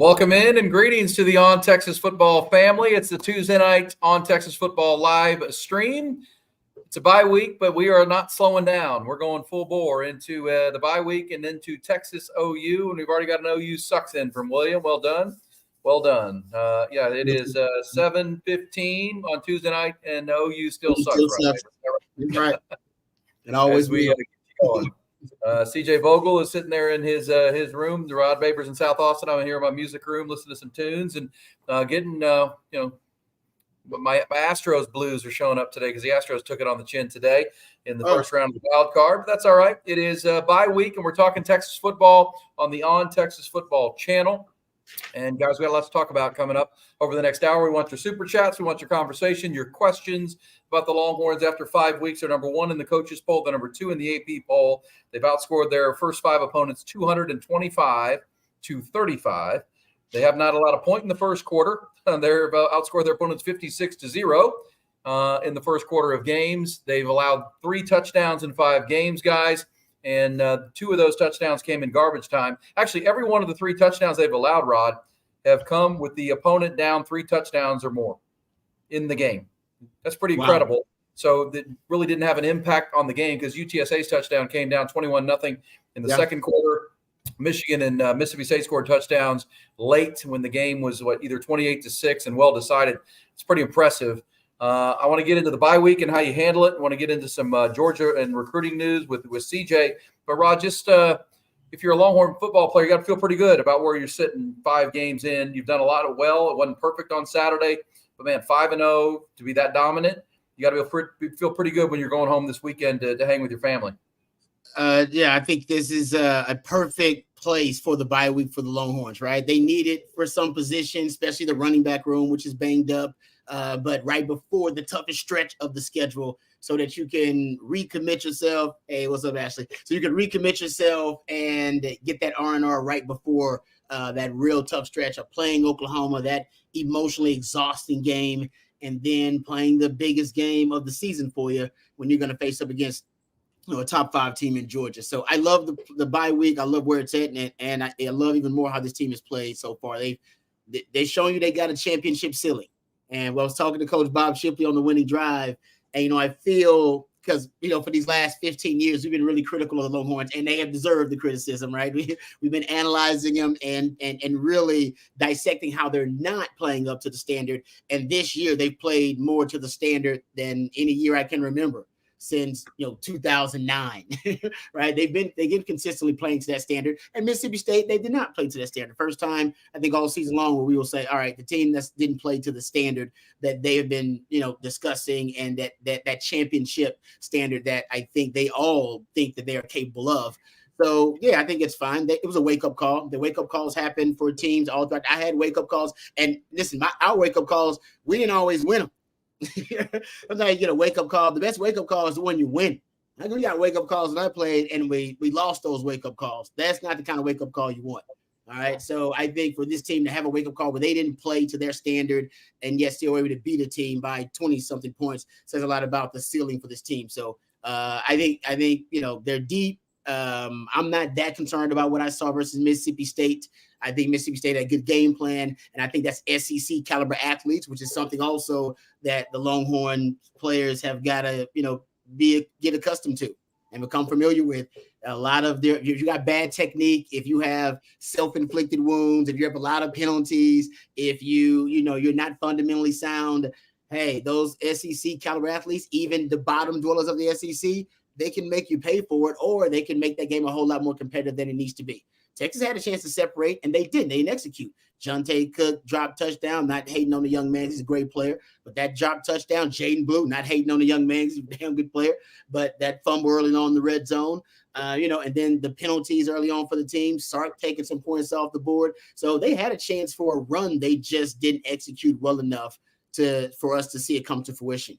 Welcome in and greetings to the On Texas Football family. It's the Tuesday night On Texas Football live stream. It's a bye week, but we are not slowing down. We're going full bore into the bye week and into Texas OU, and we've already got an OU sucks in from William. Well done. Well done. It is 7:15 on Tuesday night, and OU still sucks. Right? Right. It always we keep going. CJ Vogel is sitting there in his room. The Rod Babers in South Austin. I'm here in my music room, listening to some tunes and getting my Astros blues are showing up today because the Astros took it on the chin today in the first round of the wild card. But that's all right. It is bye week, and we're talking Texas football on the On Texas Football channel. And guys, we got lots to talk about coming up over the next hour. We want your super chats. We want your conversation, your questions about the Longhorns after 5 weeks. They're number one in the coaches poll. They're number two in the AP poll. They've outscored their first five opponents 225-35. They have not allowed a point in the first quarter. They've outscored their opponents 56-0 in the first quarter of games. They've allowed 3 touchdowns in 5 games, guys. And 2 of those touchdowns came in garbage time. Actually, every one of the 3 touchdowns they've allowed, Rod, have come with the opponent down 3 touchdowns or more in the game. That's pretty incredible. So that really didn't have an impact on the game because UTSA's touchdown came down 21-0 in the second quarter. Michigan and Mississippi State scored touchdowns late when the game was either 28-6 and well decided. It's pretty impressive. I want to get into the bye week and how you handle it. I want to get into some Georgia and recruiting news with CJ. But, Rod, just if you're a Longhorn football player, you got to feel pretty good about where you're sitting 5 games in. You've done a lot of well. It wasn't perfect on Saturday. But, man, 5-0 to be that dominant, you got to feel pretty good when you're going home this weekend to hang with your family. I think this is a perfect place for the bye week for the Longhorns, right? They need it for some positions, especially the running back room, which is banged up. But right before the toughest stretch of the schedule so that you can recommit yourself. Hey, what's up, Ashley? So you can recommit yourself and get that R&R right before that real tough stretch of playing Oklahoma, that emotionally exhausting game, and then playing the biggest game of the season for you when you're going to face up against a top 5 team in Georgia. So I love the bye week. I love where it's at, and I love even more how this team has played so far. They've shown you they got a championship ceiling. And I was talking to Coach Bob Shipley on the winning drive, and, I feel because, for these last 15 years, we've been really critical of the Longhorns, and they have deserved the criticism, right? We've been analyzing them and really dissecting how they're not playing up to the standard. And this year, they've played more to the standard than any year I can remember since 2009, right? They've been consistently playing to that standard. And Mississippi State, they did not play to that standard. First time, I think, all season long where we will say, all right, the team that didn't play to the standard that they have been, discussing, and that championship standard that I think they all think that they are capable of. So, I think it's fine. It was a wake-up call. The wake-up calls happen for teams all throughout. I had wake-up calls. And listen, our wake-up calls, we didn't always win them. Sometimes you get a wake-up call. The best wake-up call is the one you win. I know you got wake-up calls that I played, and we lost those wake-up calls. That's not the kind of wake-up call you want. All right. So I think for this team to have a wake-up call where they didn't play to their standard and yet still able to beat a team by 20-something points says a lot about the ceiling for this team. So I think they're deep. I'm not that concerned about what I saw versus Mississippi State. I think Mississippi State had a good game plan, and I think that's SEC caliber athletes, which is something also that the Longhorn players have got to, get accustomed to and become familiar with. A lot of if you got bad technique, if you have self-inflicted wounds, if you have a lot of penalties, if you're not fundamentally sound, hey, those SEC caliber athletes, even the bottom dwellers of the SEC, they can make you pay for it, or they can make that game a whole lot more competitive than it needs to be. Texas had a chance to separate, and they didn't. They didn't execute. Jonte Cook dropped touchdown, not hating on the young man. He's a great player. But that dropped touchdown, Jaden Blue, not hating on the young man. He's a damn good player. But that fumble early on in the red zone, and then the penalties early on for the team, Sark taking some points off the board. So they had a chance for a run. They just didn't execute well enough for us to see it come to fruition.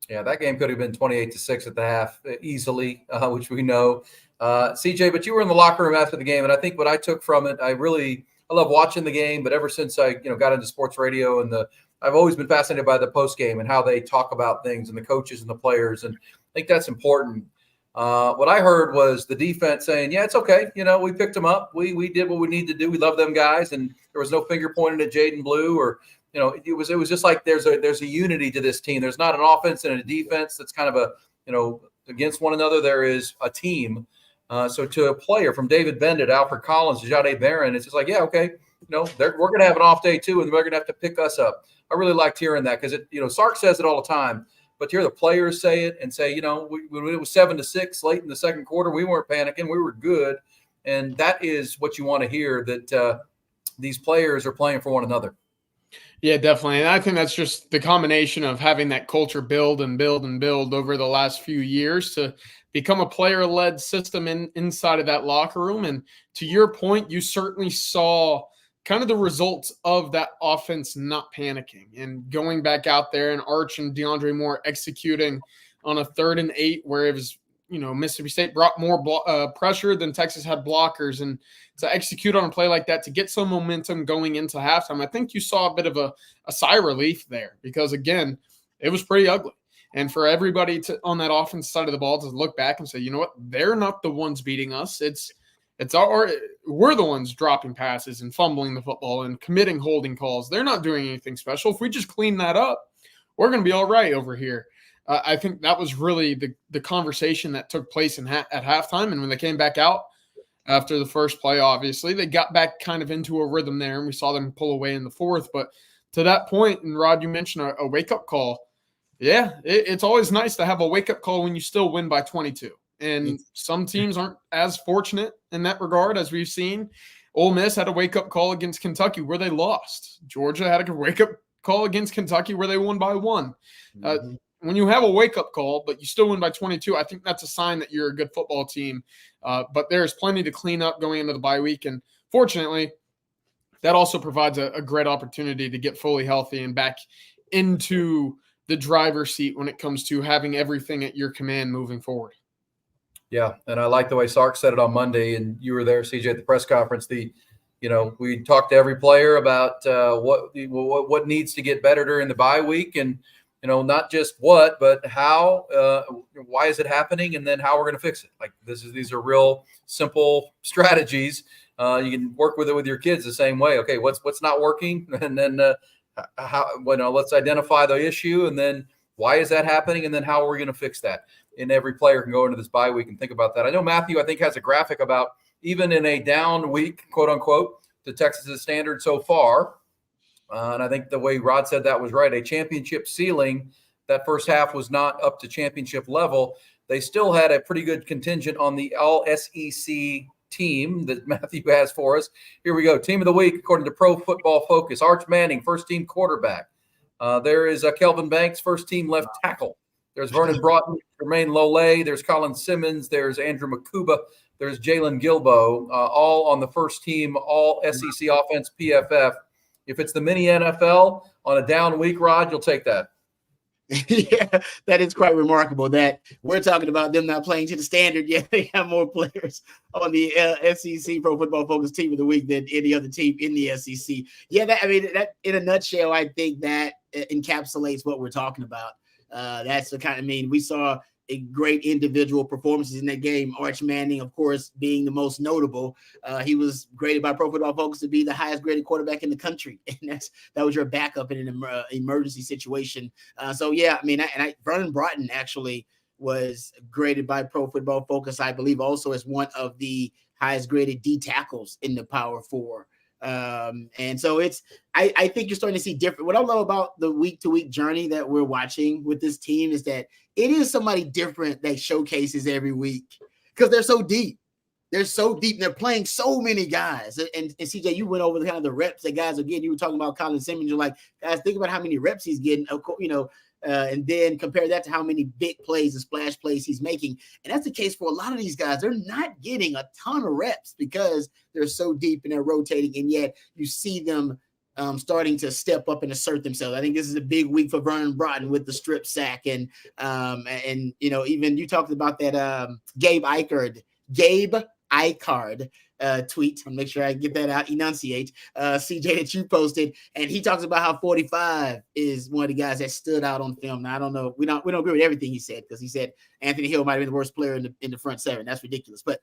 Yeah, that game could have been 28-6 at the half easily, which we know. CJ, but you were in the locker room after the game, and I think what I took from it, I love watching the game, but ever since I got into sports radio I've always been fascinated by the post game and how they talk about things and the coaches and the players, and I think that's important. What I heard was the defense saying, "Yeah, it's okay. We picked them up. We did what we need to do. We love them guys, and there was no finger pointed at Jaden Blue or it was just like there's a unity to this team. There's not an offense and a defense that's kind of against one another. There is a team. So to a player from David Bendit, Alfred Collins, Jade Barron, it's just like, yeah, okay, we're going to have an off day too, and they're going to have to pick us up. I really liked hearing that because Sark says it all the time. But to hear the players say it and say, when it was 7-6 late in the second quarter, we weren't panicking. We were good. And that is what you want to hear, that these players are playing for one another. Yeah, definitely. And I think that's just the combination of having that culture build and build and build over the last few years to become a player-led system inside of that locker room. And to your point, you certainly saw kind of the results of that offense not panicking and going back out there, and Arch and DeAndre Moore executing on a 3rd and 8 where it was, Mississippi State brought more pressure than Texas had blockers. And to execute on a play like that, to get some momentum going into halftime, I think you saw a bit of a sigh of relief there because, again, it was pretty ugly. And for everybody on that offense side of the ball to look back and say, you know what, they're not the ones beating us. We're the ones dropping passes and fumbling the football and committing holding calls. They're not doing anything special. If we just clean that up, we're going to be all right over here. I think that was really the conversation that took place at halftime. And when they came back out after the first play, obviously, they got back kind of into a rhythm there, and we saw them pull away in the fourth. But to that point, and Rod, you mentioned a wake-up call. Yeah, it's always nice to have a wake-up call when you still win by 22. And some teams aren't as fortunate in that regard, as we've seen. Ole Miss had a wake-up call against Kentucky where they lost. Georgia had a wake-up call against Kentucky where they won by 1. Mm-hmm. When you have a wake-up call, but you still win by 22, I think that's a sign that you're a good football team. But there's plenty to clean up going into the bye week. And fortunately, that also provides a great opportunity to get fully healthy and back into the driver's seat when it comes to having everything at your command moving forward. Yeah, and I like the way Sark said it on Monday, and you were there, CJ, at the press conference. We talked to every player about what needs to get better during the bye week, and not just what, but how. Why is it happening, and then how we're going to fix it. Like these are real simple strategies. You can work with it with your kids the same way. Okay, what's not working, and then let's identify the issue, and then why is that happening, and then how are we going to fix that. And every player can go into this bye week and think about that. I know Matthew, I think, has a graphic about even in a down week, quote unquote, to Texas's standard so far. And I think the way Rod said that was right. A championship ceiling, that first half was not up to championship level. They still had a pretty good contingent on the all SEC team that Matthew has for us. Here we go. Team of the week, according to Pro Football Focus. Arch Manning, first team quarterback. There is Kelvin Banks, first team left tackle. There's Vernon Broughton, Jermaine Lole. There's Colin Simmons. There's Andrew Makuba. There's Jalen Gilbo, all on the first team, all SEC offense, PFF. If it's the mini NFL on a down week, Rod, you'll take that. Yeah, that is quite remarkable that we're talking about them not playing to the standard yet. They have more players on the SEC Pro Football Focus team of the week than any other team in the SEC. Yeah, that in a nutshell, I think that encapsulates what we're talking about. That's the kind of, we saw a great individual performances in that game. Arch Manning, of course, being the most notable. He was graded by Pro Football Focus to be the highest graded quarterback in the country. And that was your backup in an emergency situation. Vernon Broughton actually was graded by Pro Football Focus, I believe, also as one of the highest graded D tackles in the Power Four. And so I think you're starting to see different. What I love about the week-to-week journey that we're watching with this team is that it is somebody different that showcases every week because they're so deep. They're so deep. And they're playing so many guys. And CJ, you went over the kind of the reps that guys are getting. You were talking about Colin Simmons. You're like, guys, think about how many reps he's getting. And then compare that to how many big plays and splash plays he's making. And that's the case for a lot of these guys. They're not getting a ton of reps because they're so deep and they're rotating. And yet you see them starting to step up and assert themselves. I think this is a big week for Vernon Broughton with the strip sack. And even you talked about that Gabe Eichard, tweet. I'll make sure I get that out, enunciate, CJ, that you posted. And he talks about how 45 is one of the guys that stood out on film. Now, I don't know. We don't agree with everything he said, because he said Anthony Hill might have been the worst player in the front seven. That's ridiculous. But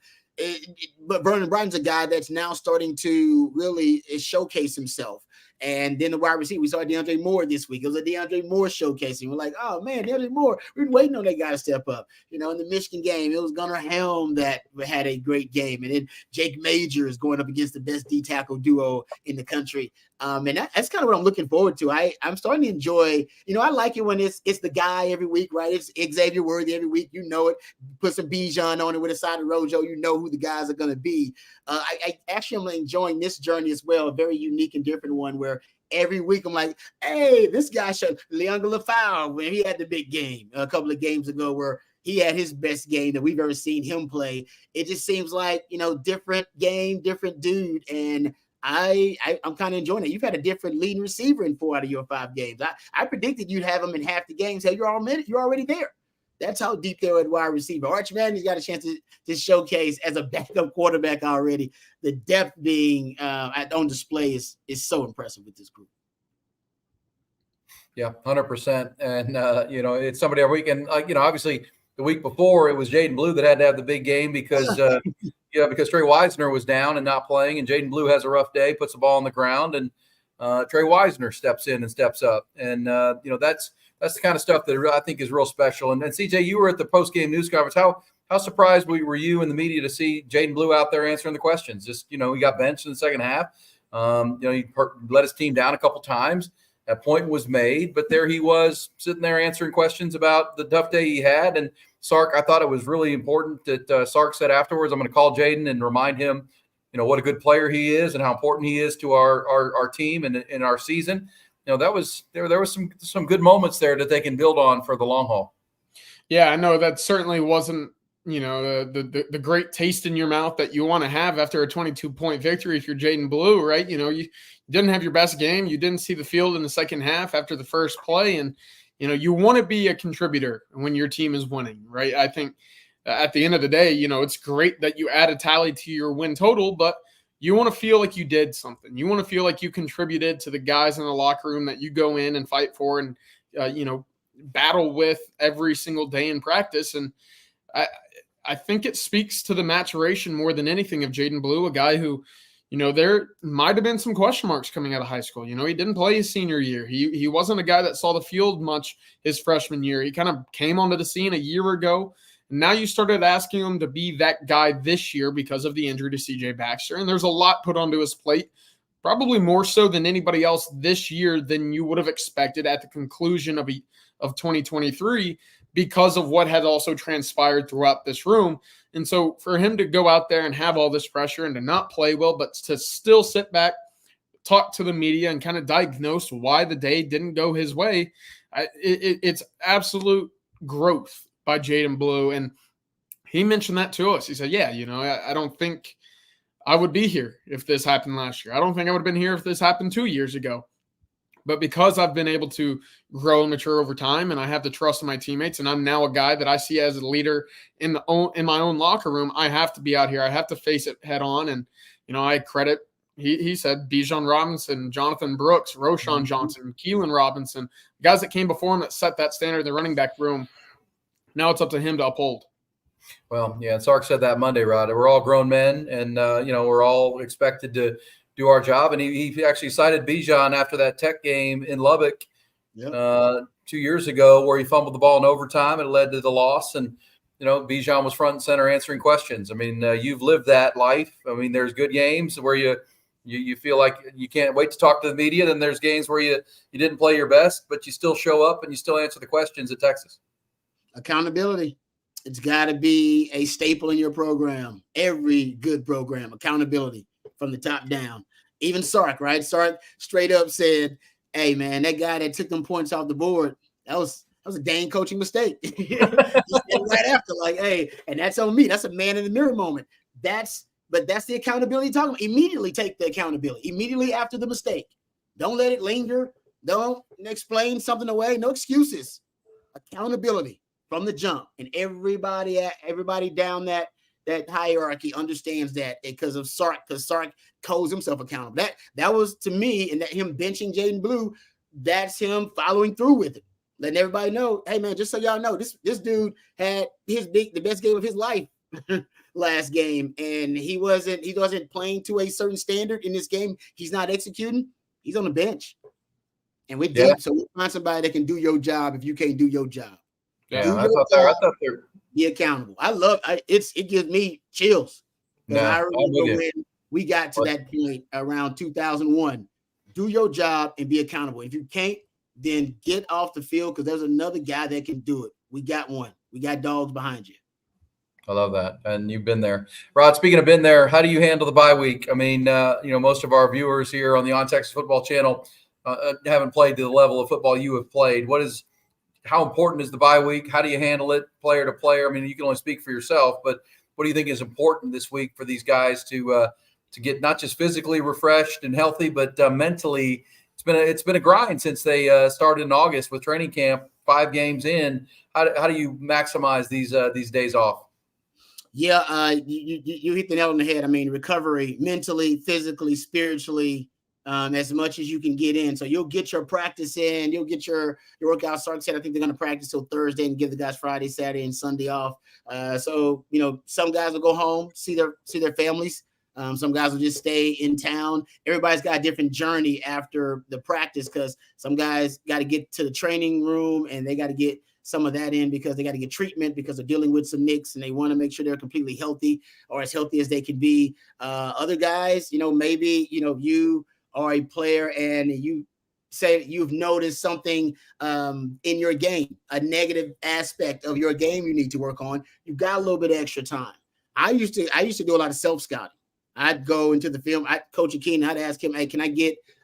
Vernon Brighton's a guy that's now starting to really showcase himself. And then the wide receiver, we saw DeAndre Moore this week. It was a DeAndre Moore showcasing. We're like, oh man, DeAndre Moore, we've been waiting on that guy to step up. In the Michigan game, it was Gunnar Helm that had a great game. And then Jake Major is going up against the best D-tackle duo in the country. And that's kind of what I'm looking forward to. I'm starting to enjoy, I like it when it's the guy every week, right? It's Xavier Worthy every week. It. Put some Bijan on it with a side of Rojo. You know who the guys are going to be. I actually am enjoying this journey as well, a very unique and different one where every week I'm like, hey, this guy showed Leon Lafau when he had the big game a couple of games ago where he had his best game that we've ever seen him play. It just seems like, different game, different dude. And I'm kind of enjoying it. You've had a different leading receiver in 4 out of your 5 games. I predicted you'd have him in half the games. Hey, you're already there. That's how deep they were at wide receiver. Arch Manley's got a chance to showcase as a backup quarterback already. The depth being on display is so impressive with this group. Yeah, 100%. And, it's somebody every week. And, obviously the week before it was Jaden Blue that had to have the big game because Trey Wisner was down and not playing. And Jaden Blue has a rough day, puts the ball on the ground, and Trey Wisner steps in and steps up. And, that's the kind of stuff that I think is real special. And CJ, you were at the post-game news conference. How surprised were you in the media to see Jaden Blue out there answering the questions? Just, he got benched in the second half. He let his team down a couple times. That point was made, but there he was sitting there answering questions about the tough day he had. And Sark, I thought it was really important that Sark said afterwards, I'm going to call Jaden and remind him, what a good player he is and how important he is to our team and in our season. There was some good moments there that they can build on for the long haul. Yeah, I know that certainly wasn't, the great taste in your mouth that you want to have after a 22-point victory if you're Jaden Blue, right? You didn't have your best game. You didn't see the field in the second half after the first play. And, you want to be a contributor when your team is winning, right? I think at the end of the day, it's great that you add a tally to your win total, but you want to feel like you did something. You want to feel like you contributed to the guys in the locker room that you go in and fight for and, battle with every single day in practice. And I think it speaks to the maturation more than anything of Jaden Blue, a guy who, there might have been some question marks coming out of high school. He didn't play his senior year. He wasn't a guy that saw the field much his freshman year. He kind of came onto the scene a year ago. And now you started asking him to be that guy this year because of the injury to CJ Baxter. And there's a lot put onto his plate, probably more so than anybody else this year than you would have expected at the conclusion of 2023 because of what had also transpired throughout this room. And so for him to go out there and have all this pressure and to not play well, but to still sit back, talk to the media and kind of diagnose why the day didn't go his way, it's absolute growth by Jaden Blue. And he mentioned that to us. He said, yeah, I don't think I would be here if this happened last year. I don't think I would have been here if this happened 2 years ago. But because I've been able to grow and mature over time and I have the trust of my teammates and I'm now a guy that I see as a leader in my own locker room, I have to be out here. I have to face it head on. And, I credit, he said, Bijan Robinson, Jonathan Brooks, Roshan Johnson, Keelan Robinson, guys that came before him that set that standard in the running back room. Now it's up to him to uphold. Well, yeah, and Sark said that Monday, Rod. We're all grown men, and we're all expected to do our job. And he actually cited Bijan after that Tech game in Lubbock 2 years ago, where he fumbled the ball in overtime and it led to the loss. And Bijan was front and center answering questions. I mean, you've lived that life. I mean, there's good games where you feel like you can't wait to talk to the media. Then there's games where you didn't play your best, but you still show up and you still answer the questions at Texas. Accountability. It's got to be a staple in your program. Every good program, accountability from the top down. Even Sark, right? Sark straight up said, hey, man, that guy that took them points off the board, that was a dang coaching mistake. Right after, like, hey, and that's on me. That's a man in the mirror moment. That's the accountability talking about. Immediately take the accountability. Immediately after the mistake. Don't let it linger. Don't explain something away. No excuses. Accountability from the jump. And everybody down that that hierarchy understands that because of Sark, because Sark holds himself accountable. That was to me, and that him benching Jaden Blue, that's him following through with it, letting everybody know, hey man, just so y'all know, this dude had the best game of his life last game, and he wasn't playing to a certain standard in this game. He's not executing. He's on the bench, and we're deep, so we find somebody that can do your job if you can't do your job. Yeah, I thought they're be accountable. It gives me chills. I remember when we got to that point around 2001. Do your job and be accountable. If you can't, then get off the field because there's another guy that can do it. We got one. We got dogs behind you. I love that. And you've been there. Rod, speaking of been there, how do you handle the bye week? I mean, most of our viewers here on the On Texas Football channel haven't played to the level of football you have played. How important is the bye week? How do you handle it player to player? I mean, you can only speak for yourself, but what do you think is important this week for these guys to get not just physically refreshed and healthy, but mentally? It's been a grind since they started in August with training camp, 5 games in. How do you maximize these days off? Yeah, you hit the nail on the head. I mean, recovery mentally, physically, spiritually, as much as you can get in. So you'll get your practice in, you'll get your workout started. I think they're going to practice till Thursday and give the guys Friday, Saturday, and Sunday off. So some guys will go home, see their families. Some guys will just stay in town. Everybody's got a different journey after the practice because some guys got to get to the training room and they got to get some of that in because they got to get treatment because they're dealing with some nicks and they want to make sure they're completely healthy or as healthy as they can be. Other guys, maybe, you are a player and you say you've noticed something in your game, a negative aspect of your game you need to work on. You've got a little bit of extra time. I used to do a lot of self-scouting. I'd go into the film. Coach Keenan, I'd ask him, hey,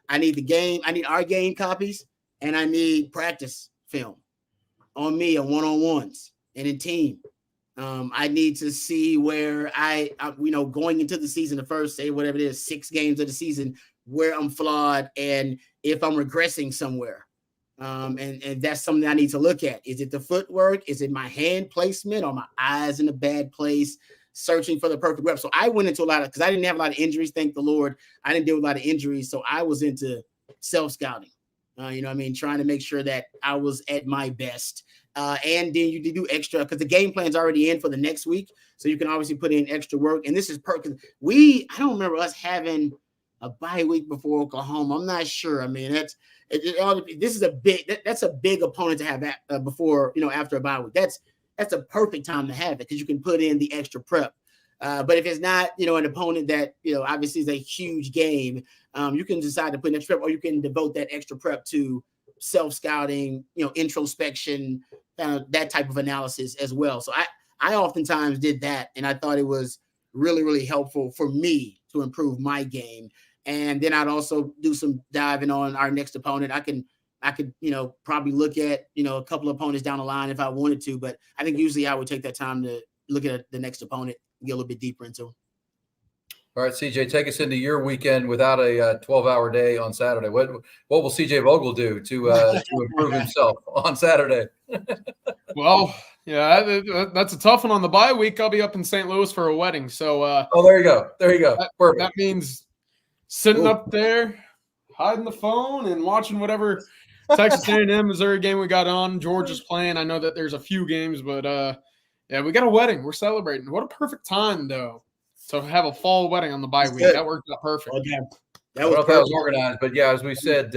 I need our game copies and I need practice film on me on one-on-ones and in team. I need to see where I going into the season, the first, say whatever it is, 6 games of the season, where I'm flawed and if I'm regressing somewhere. And that's something I need to look at. Is it the footwork? Is it my hand placement? Or my eyes in a bad place? Searching for the perfect rep. So I went into because I didn't have a lot of injuries. Thank the Lord. I didn't deal with a lot of injuries. So I was into self-scouting, trying to make sure that I was at my best. And then you do extra because the game plan's already in for the next week. So you can obviously put in extra work. And this is perfect. I don't remember us having a bye week before Oklahoma. I'm not sure. I mean, that's a big opponent to have before, after a bye week. That's a perfect time to have it because you can put in the extra prep. But if it's not, an opponent that, obviously is a huge game, you can decide to put in extra prep or you can devote that extra prep to self-scouting, introspection, that type of analysis as well. So I oftentimes did that, and I thought it was really, really helpful for me to improve my game. And then I'd also do some diving on our next opponent. I could, probably look at, a couple of opponents down the line if I wanted to, but I think usually I would take that time to look at the next opponent, get a little bit deeper into. All right, CJ, take us into your weekend without a 12-hour day on Saturday. What will CJ Vogel do to improve himself on Saturday? Well, yeah, that's a tough one on the bye week. I'll be up in St. Louis for a wedding. So, there you go. Perfect. That means sitting up there, hiding the phone and watching whatever Texas A&M Missouri game we got on. Georgia's playing. I know that there's a few games, but we got a wedding. We're celebrating. What a perfect time, though, to have a fall wedding on the bye week. That worked out perfect. Okay. I don't know if that was organized, but yeah, as we said,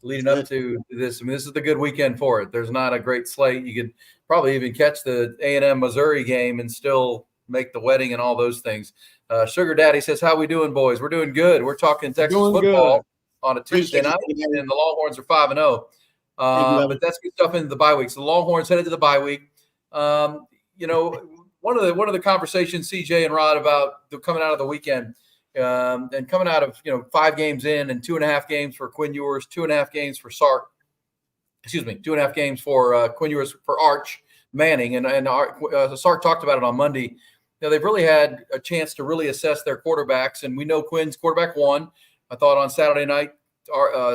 leading up to this, this is the good weekend for it. There's not a great slate. You could probably even catch the A&M Missouri game and still make the wedding and all those things. Sugar Daddy says, how we doing, boys? We're doing good. We're talking Texas football on a Tuesday night, and the Longhorns are 5-0. But that's good stuff into the bye week. So the Longhorns headed to the bye week. One of the conversations, CJ and Rod, about coming out of the weekend and coming out of 5 games in and 2.5 games for Quinn Ewers, 2.5 games for Sark. 2.5 games for Quinn Ewers for Arch Manning, and Sark talked about it on Monday. They've really had a chance to really assess their quarterbacks, and we know Quinn's quarterback 1. I thought on Saturday night,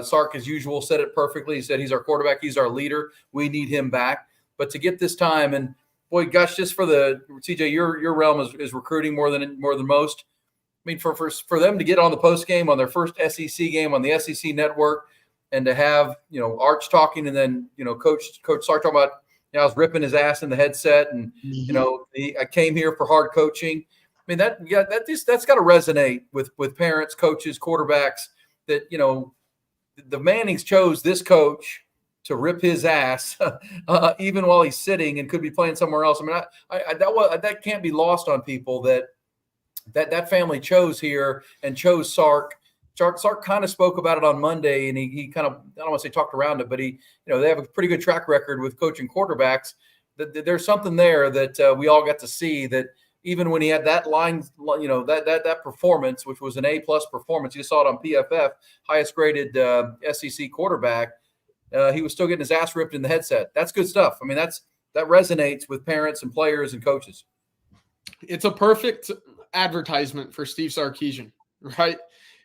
Sark, as usual, said it perfectly. He said he's our quarterback, he's our leader. We need him back. But to get this time, and boy, gosh, just for the TJ, your realm is recruiting more than most. I mean, for them to get on the post game on their first SEC game on the SEC network, and to have Arch talking, and then Coach Sark talking about I was ripping his ass in the headset, and I came here for hard coaching. I mean that's got to resonate with parents, coaches, quarterbacks. That the Mannings chose this coach to rip his ass, even while he's sitting and could be playing somewhere else. I mean, that can't be lost on people that family chose here and chose Sark. Sark kind of spoke about it on Monday, and he kind of, I don't want to say talked around it, but they have a pretty good track record with coaching quarterbacks. There's something there that we all got to see, that even when he had that line, that performance, which was an A+ performance, you saw it on PFF, highest graded SEC quarterback, he was still getting his ass ripped in the headset. That's good stuff. I mean, that resonates with parents and players and coaches. It's a perfect advertisement for Steve Sarkisian, right?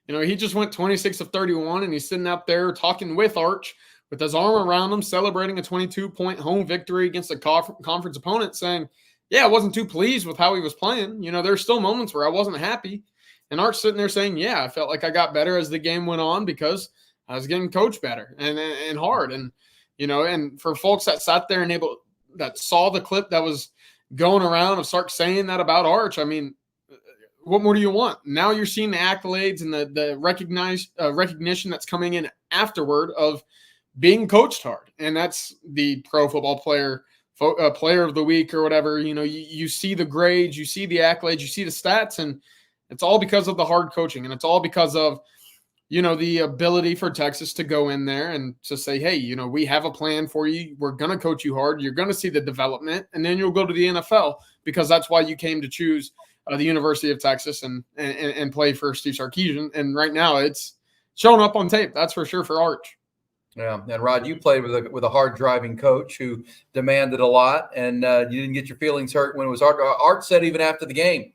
He just went 26 of 31, and he's sitting out there talking with Arch with his arm around him, celebrating a 22-point home victory against a conference opponent, saying, yeah, I wasn't too pleased with how he was playing. There's still moments where I wasn't happy. And Arch sitting there saying, yeah, I felt like I got better as the game went on because I was getting coached better and hard. And, and for folks that sat there and that saw the clip that was going around of Sark saying that about Arch, I mean, what more do you want? Now you're seeing the accolades and the recognition that's coming in afterward of being coached hard. And that's the Pro Football Player of the Week or whatever. You see the grades, you see the accolades, you see the stats, and it's all because of the hard coaching. And it's all because of, the ability for Texas to go in there and to say, hey, we have a plan for you. We're going to coach you hard. You're going to see the development, and then you'll go to the NFL, because that's why you came to choose the University of Texas and play for Steve Sarkisian. And right now it's showing up on tape. That's for sure for Arch. Yeah. And Rod, you played with a hard driving coach who demanded a lot, and you didn't get your feelings hurt when it was hard. Arch said even after the game,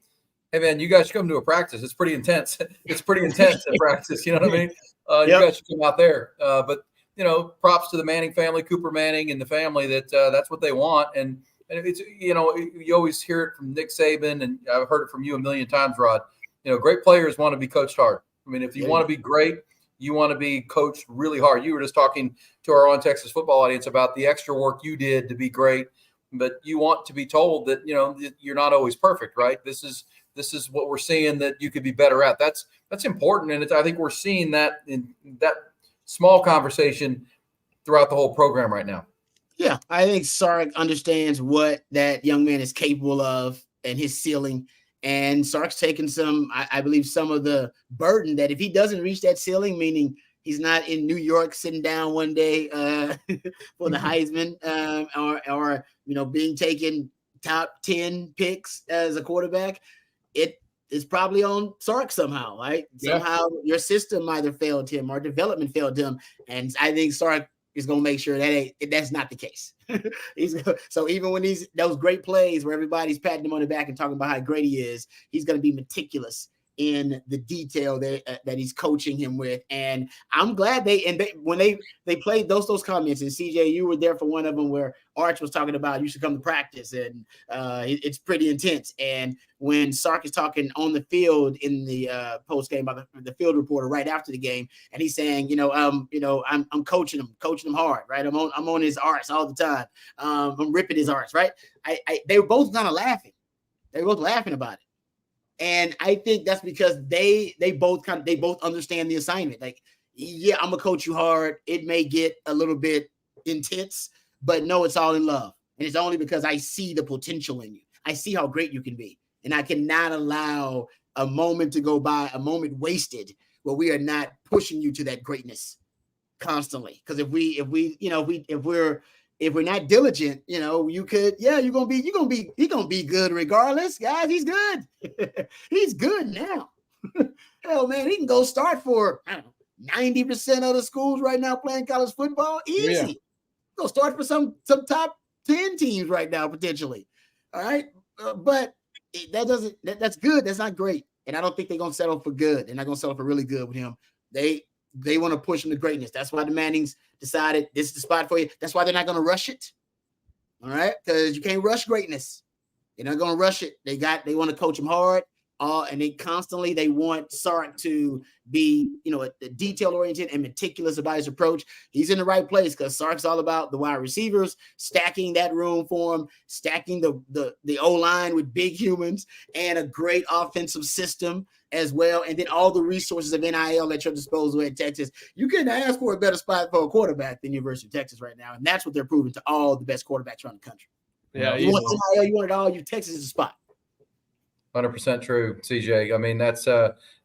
hey man, you guys should come to a practice. It's pretty intense. It's pretty intense at practice. You know what I mean? You guys should come out there. But props to the Manning family, Cooper Manning and the family, that's what they want. And it's, you always hear it from Nick Saban, and I've heard it from you a million times, Rod. Great players want to be coached hard. I mean, if you want to be great, you want to be coached really hard. You were just talking to our On Texas Football audience about the extra work you did to be great, but you want to be told that, you're not always perfect, right? This is what we're seeing that you could be better at. That's important. And I think we're seeing that in that small conversation throughout the whole program right now. Yeah, I think Sark understands what that young man is capable of and his ceiling. And Sark's taken I believe, some of the burden that if he doesn't reach that ceiling, meaning he's not in New York sitting down one day for the Heisman or being taken top 10 picks as a quarterback, it is probably on Sark somehow, right? Yeah. Somehow your system either failed him or development failed him. And I think Sark is going to make sure that's not the case. So even when those great plays where everybody's patting him on the back and talking about how great he is, he's going to be meticulous in the detail that he's coaching him with. And I'm glad when they played those comments, and CJ, you were there for one of them where Arch was talking about you should come to practice, and it's pretty intense. And when Sark is talking on the field in the post game by the field reporter right after the game, and he's saying, I'm coaching him hard, right? I'm on his arse all the time. I'm ripping his arse, right? They were both kind of laughing. They were both laughing about it. And I think that's because they both understand the assignment. Like, yeah, I'm gonna coach you hard. It may get a little bit intense, but no, it's all in love. And it's only because I see the potential in you. I see how great you can be. And I cannot allow a moment to go by, a moment wasted, where we are not pushing you to that greatness constantly. Because if we're not diligent, you could, you're gonna be good regardless, guys. He's good. He's good now. Hell, man, he can go start for 90% of the schools right now playing college football. Easy. Yeah. Go start for some top 10 teams right now potentially. All right, but that's good. That's not great, and I don't think they're gonna settle for good. They're not gonna settle for really good with him. They want to push him to greatness. That's why the Mannings decided this is the spot for you. That's why they're not going to rush it. All right, because you can't rush greatness. They're not going to rush it. They want to coach him hard. And they want Sark to be, detail oriented and meticulous about his approach. He's in the right place because Sark's all about the wide receivers, stacking that room for him, stacking the O-line with big humans, and a great offensive system as well. And then all the resources of NIL at your disposal at Texas. You couldn't ask for a better spot for a quarterback than University of Texas right now. And that's what they're proving to all the best quarterbacks around the country. Yeah, you want NIL, you want it all. Texas is a spot. 100% true, CJ. I mean, that's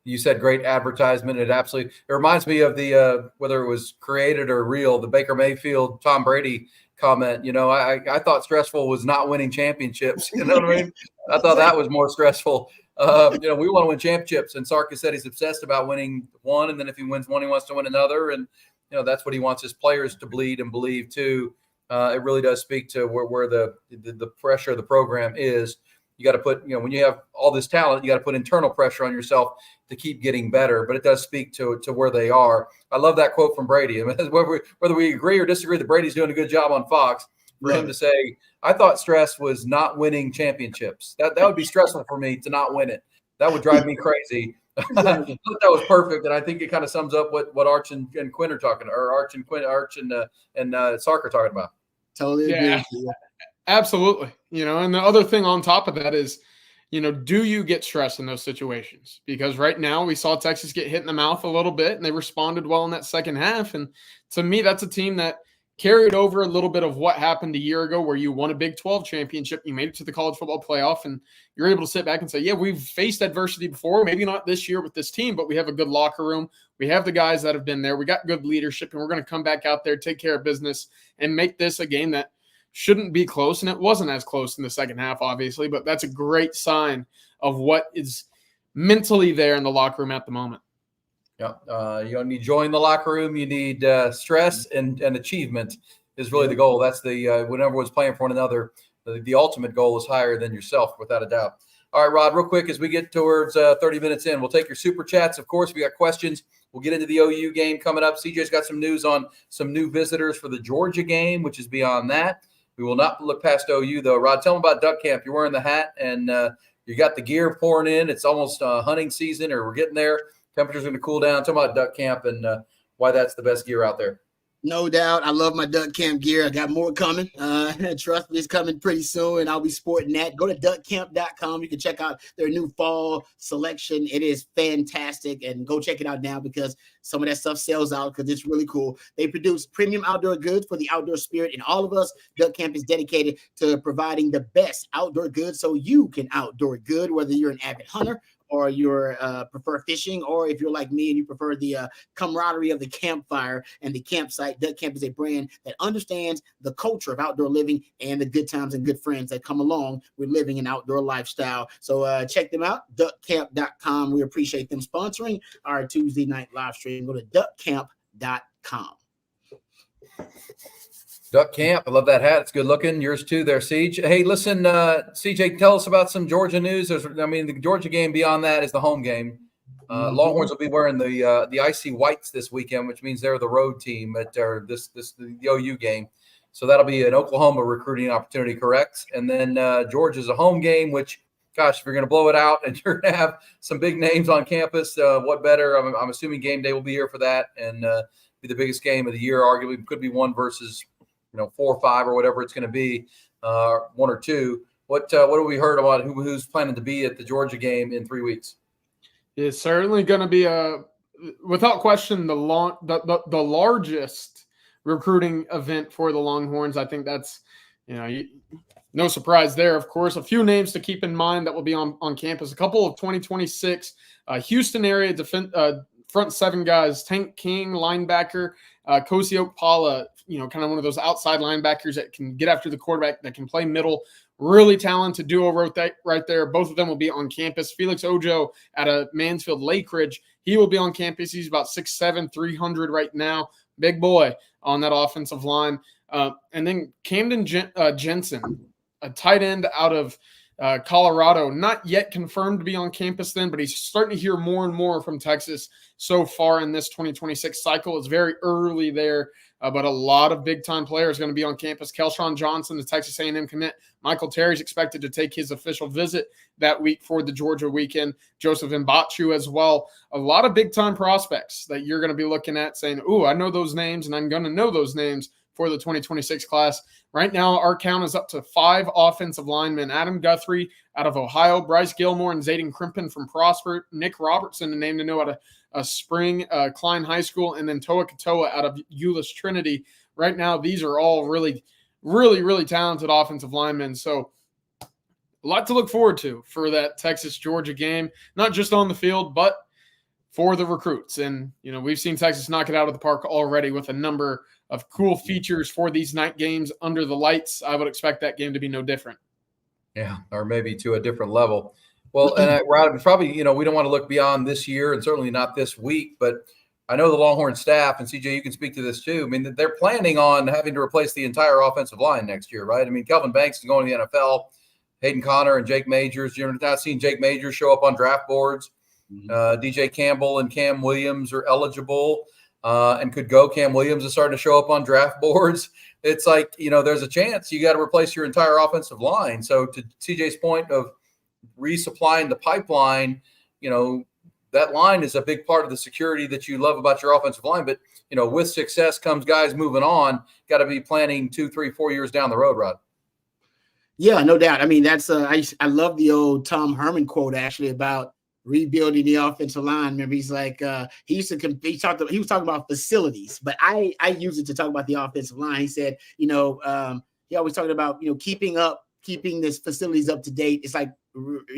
you said great advertisement. It reminds me of the whether it was created or real, the Baker Mayfield, Tom Brady comment. I thought stressful was not winning championships. You know what I mean? I thought that was more stressful. We want to win championships, and Sark has said he's obsessed about winning one, and then if he wins one, he wants to win another, and that's what he wants his players to bleed and believe too. It really does speak to where the pressure of the program is. You got to put, when you have all this talent, you got to put internal pressure on yourself to keep getting better. But it does speak to where they are. I love that quote from Brady. I mean, whether we agree or disagree that Brady's doing a good job on Fox, for him to say, I thought stress was not winning championships. That would be stressful for me to not win it. That would drive me crazy. I thought that was perfect, and I think it kind of sums up what Arch and Quinn are talking, or Arch and Sark are talking about. Totally agree. Yeah. Absolutely. And the other thing on top of that is, do you get stressed in those situations? Because right now we saw Texas get hit in the mouth a little bit and they responded well in that second half. And to me, that's a team that carried over a little bit of what happened a year ago where you won a Big 12 championship, you made it to the college football playoff, and you're able to sit back and say, yeah, we've faced adversity before, maybe not this year with this team, but we have a good locker room. We have the guys that have been there. We got good leadership, and we're going to come back out there, take care of business, and make this a game that shouldn't be close, and it wasn't as close in the second half, obviously, but that's a great sign of what is mentally there in the locker room at the moment. Yeah, you don't need joy in the locker room. You need stress and achievement is really the goal. That's the when everyone's playing for one another, the ultimate goal is higher than yourself, without a doubt. All right, Rod, real quick, as we get towards 30 minutes in, we'll take your super chats. Of course, we got questions. We'll get into the OU game coming up. CJ's got some news on some new visitors for the Georgia game, which is beyond that. We will not look past OU, though. Rod, tell them about Duck Camp. You're wearing the hat, and you got the gear pouring in. It's almost hunting season, or we're getting there. Temperatures are going to cool down. Tell them about Duck Camp and why that's the best gear out there. No doubt. I love my Duck Camp gear. I got more coming. Trust me, it's coming pretty soon, and I'll be sporting that. Go to duckcamp.com. You can check out their new fall selection. It is fantastic, and go check it out now because some of that stuff sells out because it's really cool. They produce premium outdoor goods for the outdoor spirit in all of us. Duck Camp is dedicated to providing the best outdoor goods so you can outdoor good, whether you're an avid hunter or you prefer fishing, or if you're like me and you prefer the camaraderie of the campfire and the campsite. Duck Camp is a brand that understands the culture of outdoor living and the good times and good friends that come along with living an outdoor lifestyle. So check them out, duckcamp.com. We appreciate them sponsoring our Tuesday night live stream. Go to duckcamp.com. Duck Camp. I love that hat. It's good looking. Yours too there, Siege. Hey, listen, CJ, tell us about some Georgia news. The Georgia game beyond that is the home game. Longhorns will be wearing the icy whites this weekend, which means they're the road team at the OU game. So that'll be an Oklahoma recruiting opportunity, correct? And then Georgia's a home game, which, gosh, if you're going to blow it out and you're going to have some big names on campus, what better? I'm assuming game day will be here for that and be the biggest game of the year. Arguably, could be one versus 4 or 5 or whatever it's going to be, 1 or 2. What have we heard about who's planning to be at the Georgia game in 3 weeks? It's certainly going to be without question, the largest recruiting event for the Longhorns. I think that's, no surprise there. Of course, a few names to keep in mind that will be on campus. A couple of 2026 Houston area front 7 guys: Tank King, linebacker, Kosi Okpala, kind of one of those outside linebackers that can get after the quarterback, that can play middle. Really talented duo right there. Both of them will be on campus. Felix Ojo out of Mansfield Lake Ridge, he will be on campus. He's about 6'7", 300 right now. Big boy on that offensive line. And then Camden Jensen, a tight end out of Colorado, not yet confirmed to be on campus then, but he's starting to hear more and more from Texas so far in this 2026 cycle. It's very early there but a lot of big-time players are going to be on campus. Kelshawn Johnson, the Texas A&M commit. Michael Terry's expected to take his official visit that week for the Georgia weekend. Joseph Mbachu as well. A lot of big-time prospects that you're going to be looking at saying, ooh, I know those names, and I'm going to know those names for the 2026 class. Right now, our count is up to 5 offensive linemen. Adam Guthrie out of Ohio, Bryce Gilmore and Zayden Crimpin from Prosper, Nick Robertson, a name to know, out of Spring Klein High School, and then Toa Katoa out of Euless Trinity. Right now, these are all really, really, really talented offensive linemen. So a lot to look forward to for that Texas-Georgia game, not just on the field, but for the recruits. And, we've seen Texas knock it out of the park already with a number of cool features for these night games under the lights. I would expect that game to be no different. Yeah, or maybe to a different level. Well, and Rod, probably, we don't want to look beyond this year and certainly not this week, but I know the Longhorn staff, and CJ, you can speak to this too. I mean, they're planning on having to replace the entire offensive line next year, right? I mean, Kelvin Banks is going to the NFL. Hayden Connor and Jake Majors. You're not seeing Jake Majors show up on draft boards. DJ Campbell and Cam Williams are eligible and could go. Cam Williams is starting to show up on draft boards. It's like, there's a chance you got to replace your entire offensive line. So to CJ's point of resupplying the pipeline, that line is a big part of the security that you love about your offensive line. But, with success comes guys moving on. Got to be planning 2, 3, 4 years down the road, Rod. Yeah, no doubt. I mean, that's I love the old Tom Herman quote actually about rebuilding the offensive line. Remember, he's like he was talking about facilities, but I use it to talk about the offensive line. He said, he always talking about keeping this facilities up to date. It's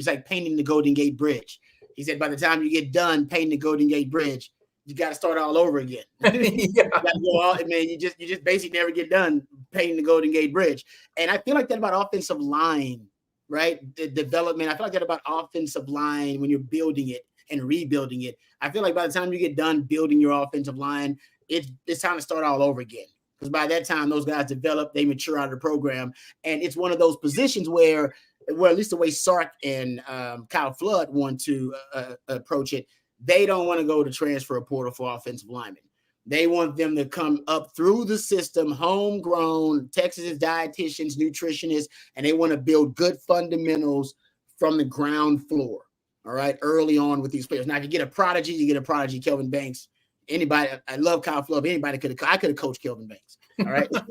like painting the Golden Gate Bridge. He said by the time you get done painting the Golden Gate Bridge, you got to start all over again. You got to go all, man. You just basically never get done painting the Golden Gate Bridge. And I feel like that about offensive line, right? The development. I feel like that about offensive line when you're building it and rebuilding it. I feel like by the time you get done building your offensive line, it's time to start all over again. Because by that time, those guys develop, they mature out of the program. And it's one of those positions where at least the way Sark and Kyle Flood want to approach it, they don't want to go to transfer portal for offensive linemen. They want them to come up through the system, homegrown, Texas dietitians, nutritionists, and they want to build good fundamentals from the ground floor, all right, early on with these players. Now, if you get a prodigy, Kelvin Banks. Anybody, I love Kyle Flood. Anybody could have coached Kelvin Banks. All right. That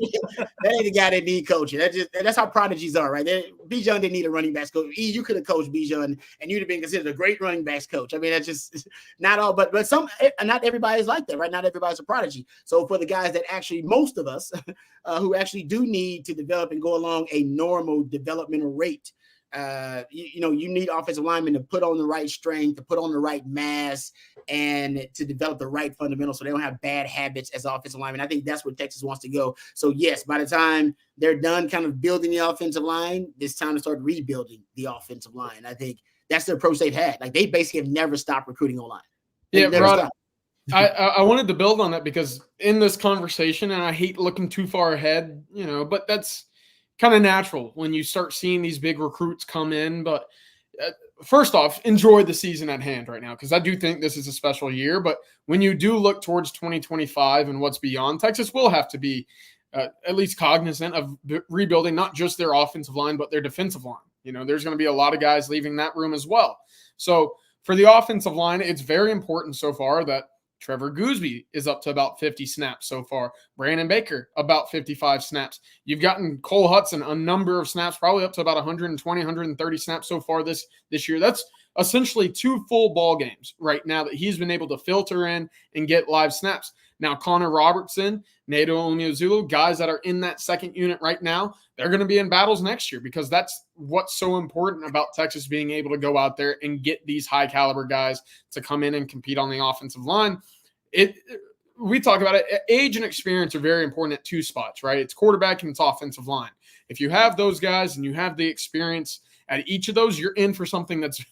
ain't the guy that need coaching. That's how prodigies are, right? Bijan didn't need a running backs coach. You could have coached Bijan and you'd have been considered a great running backs coach. I mean, that's just not all, but not everybody's like that, right? Not everybody's a prodigy. So for the guys that actually, most of us who actually do need to develop and go along a normal developmental rate, you need offensive linemen to put on the right strength, to put on the right mass, and to develop the right fundamentals so they don't have bad habits as offensive linemen. I think that's where Texas wants to go. So yes, by the time they're done kind of building the offensive line, it's time to start rebuilding the offensive line. I think that's the approach they've had. Like they basically have never stopped recruiting O-line. Yeah, Rod, I wanted to build on that because in this conversation, and I hate looking too far ahead, but that's kind of natural when you start seeing these big recruits come in. But first off, enjoy the season at hand right now because I do think this is a special year. But when you do look towards 2025 and what's beyond, Texas will have to be at least cognizant of rebuilding not just their offensive line, but their defensive line. There's going to be a lot of guys leaving that room as well. So for the offensive line, it's very important so far that Trevor Gooseby is up to about 50 snaps so far. Brandon Baker, about 55 snaps. You've gotten Cole Hudson a number of snaps, probably up to about 120, 130 snaps so far this year. That's essentially 2 full ball games right now that he's been able to filter in and get live snaps. Now, Connor Robertson, Nato Oniozulu, guys that are in that second unit right now, they're going to be in battles next year because that's what's so important about Texas being able to go out there and get these high caliber guys to come in and compete on the offensive line. We talk about it. Age and experience are very important at 2 spots, right? It's quarterback and it's offensive line. If you have those guys and you have the experience at each of those, you're in for something that's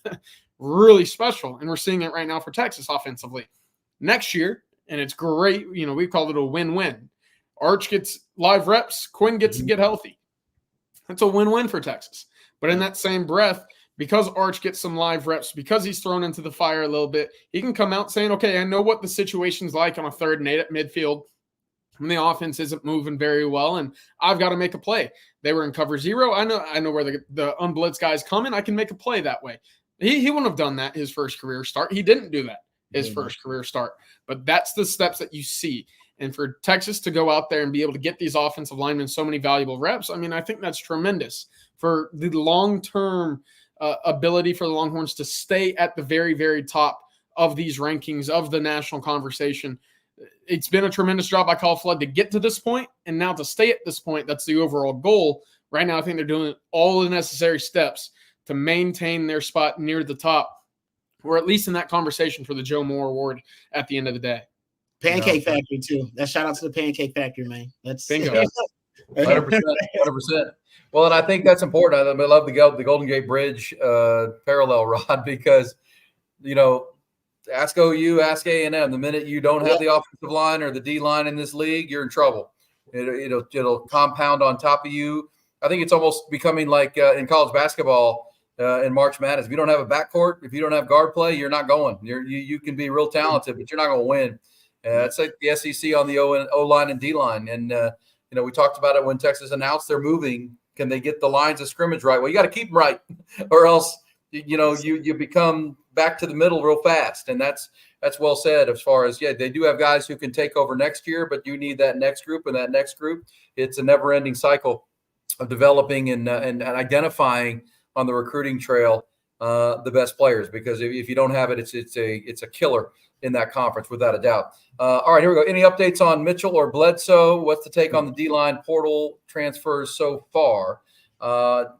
really special. And we're seeing it right now for Texas offensively. Next year, and it's great, we've called it a win-win. Arch gets live reps, Quinn gets to get healthy. That's a win-win for Texas. But in that same breath, because Arch gets some live reps, because he's thrown into the fire a little bit, he can come out saying, okay, I know what the situation's like on a 3rd and 8 at midfield. when the offense isn't moving very well and I've got to make a play. They were in cover 0. I know where the unblitz guy's coming. I can make a play that way. He wouldn't have done that his first career start. He didn't do that his first career start. But that's the steps that you see. And for Texas to go out there and be able to get these offensive linemen so many valuable reps, I mean, I think that's tremendous for the long-term ability for the Longhorns to stay at the very, very top of these rankings, of the national conversation. It's been a tremendous job by Kyle Flood to get to this point, and now to stay at this point, that's the overall goal. Right now, I think they're doing all the necessary steps to maintain their spot near the top, or at least in that conversation for the Joe Moore Award at the end of the day. Pancake Factory, too. That shout out to the Pancake Factory, man. That's bingo. 100%. Well, and I think that's important. I love the Golden Gate Bridge parallel, Rod, because, ask OU, ask A&M. The minute you don't have the offensive line or the D line in this league, you're in trouble. It'll compound on top of you. I think it's almost becoming like in college basketball in March Madness. If you don't have a backcourt, if you don't have guard play, you're not going. You can be real talented, but you're not going to win. It's like the SEC on the O line and D line. And, we talked about it when Texas announced they're moving. Can they get the lines of scrimmage right? Well, you got to keep them right, or else, you become back to the middle real fast. And that's well said as far as, they do have guys who can take over next year, but you need that next group and that next group. It's a never ending cycle of developing and identifying on the recruiting trail the best players, because if you don't have it, it's a killer in that conference without a doubt. All right, here we go. Any updates on Mitchell or Bledsoe? What's the take on the D-line portal transfers so far?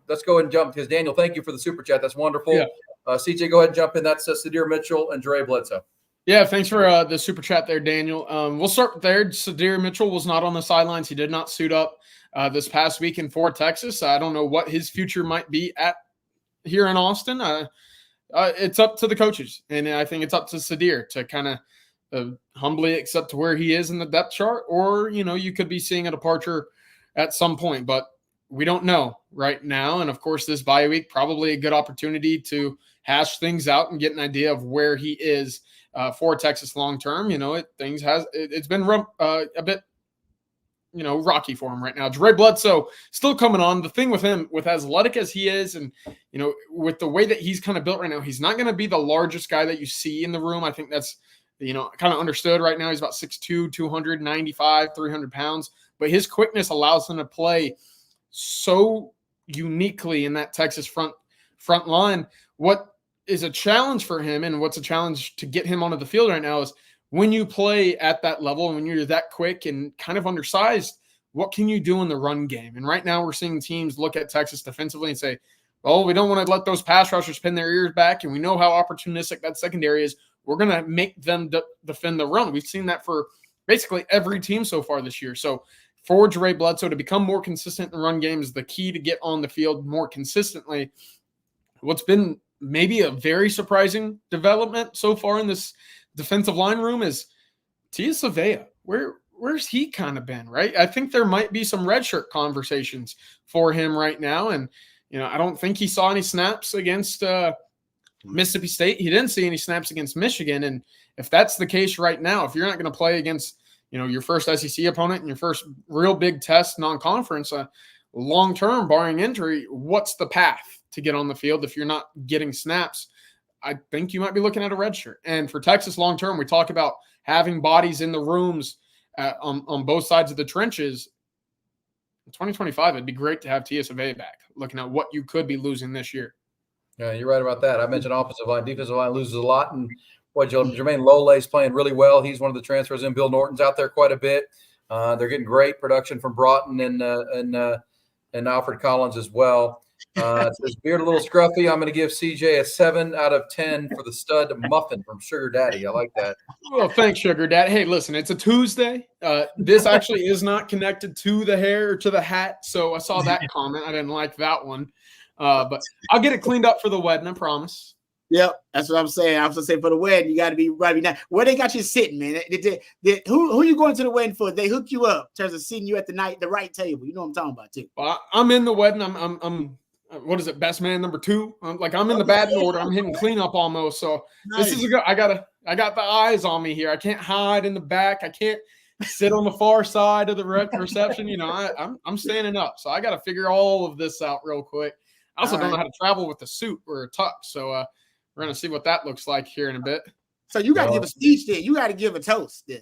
Let's go ahead and jump, because Daniel, thank you for the super chat. That's wonderful. Yeah. CJ, go ahead and jump in. That's Sadir Mitchell and Dre Bledsoe. Yeah, thanks for the super chat there, Daniel. We'll start there. Sadir Mitchell was not on the sidelines. He did not suit up this past weekend for Texas. I don't know what his future might be here in Austin. It's up to the coaches, and I think it's up to Sadir to kind of humbly accept where he is in the depth chart, or, you could be seeing a departure at some point, but we don't know right now. And of course, this bye week, probably a good opportunity to hash things out and get an idea of where he is for Texas long-term. It's been a bit, rocky for him right now. Dre Bledsoe still coming on. The thing with him, with as athletic as he is, and, with the way that he's kind of built right now, he's not going to be the largest guy that you see in the room. I think that's, kind of understood right now. He's about 6'2", 295, 300 pounds, but his quickness allows him to play so uniquely in that Texas front line. What is a challenge for him, and what's a challenge to get him onto the field right now, is when you play at that level and when you're that quick and kind of undersized, what can you do in the run game? And right now we're seeing teams look at Texas defensively and say, well, we don't want to let those pass rushers pin their ears back, and we know how opportunistic that secondary is. We're going to make them defend the run. We've seen that for basically every team so far this year. So for Dre Bledsoe to become more consistent in the run game is the key to get on the field more consistently. What's been maybe a very surprising development so far in this defensive line room is Tia Savea. Where's he kind of been, right? I think there might be some redshirt conversations for him right now. And, I don't think he saw any snaps against Mississippi State. He didn't see any snaps against Michigan. And if that's the case right now, if you're not going to play against, your first SEC opponent and your first real big test non-conference, long-term, barring injury, what's the path to get on the field if you're not getting snaps? I think you might be looking at a red shirt. And for Texas long-term, we talk about having bodies in the rooms on both sides of the trenches. In 2025, it'd be great to have Tia Savea back, looking at what you could be losing this year. Yeah, you're right about that. I mentioned offensive line. Defensive line loses a lot. And Jermaine Lolay's playing really well. He's one of the transfers in. Bill Norton's out there quite a bit. They're getting great production from Broughton and Alfred Collins as well. It says, beard a little scruffy. I'm going to give CJ a 7 out of 10 for the stud muffin from Sugar Daddy. I like that. Well, thanks, Sugar Daddy. Hey, listen, it's a Tuesday. This actually is not connected to the hair or to the hat, so I saw that comment. I didn't like that one. But I'll get it cleaned up for the wedding, I promise. Yep, that's what I'm saying. I was going to say, for the wedding, you got to be right now. Where they got you sitting, man? Who you going to the wedding for? They hook you up in terms of sitting you at the right table. You know what I'm talking about, too. Well, I'm in the wedding. I'm what is it? Best man number 2. I'm in the batting order. I'm hitting cleanup almost. So nice. This is I got the eyes on me here. I can't hide in the back. I can't sit on the far side of the reception. You know, I'm standing up, so I got to figure all of this out real quick. I also don't know how to travel with a suit or a tux, so we're gonna see what that looks like here in a bit. So you got to give a speech then. You got to give a toast then.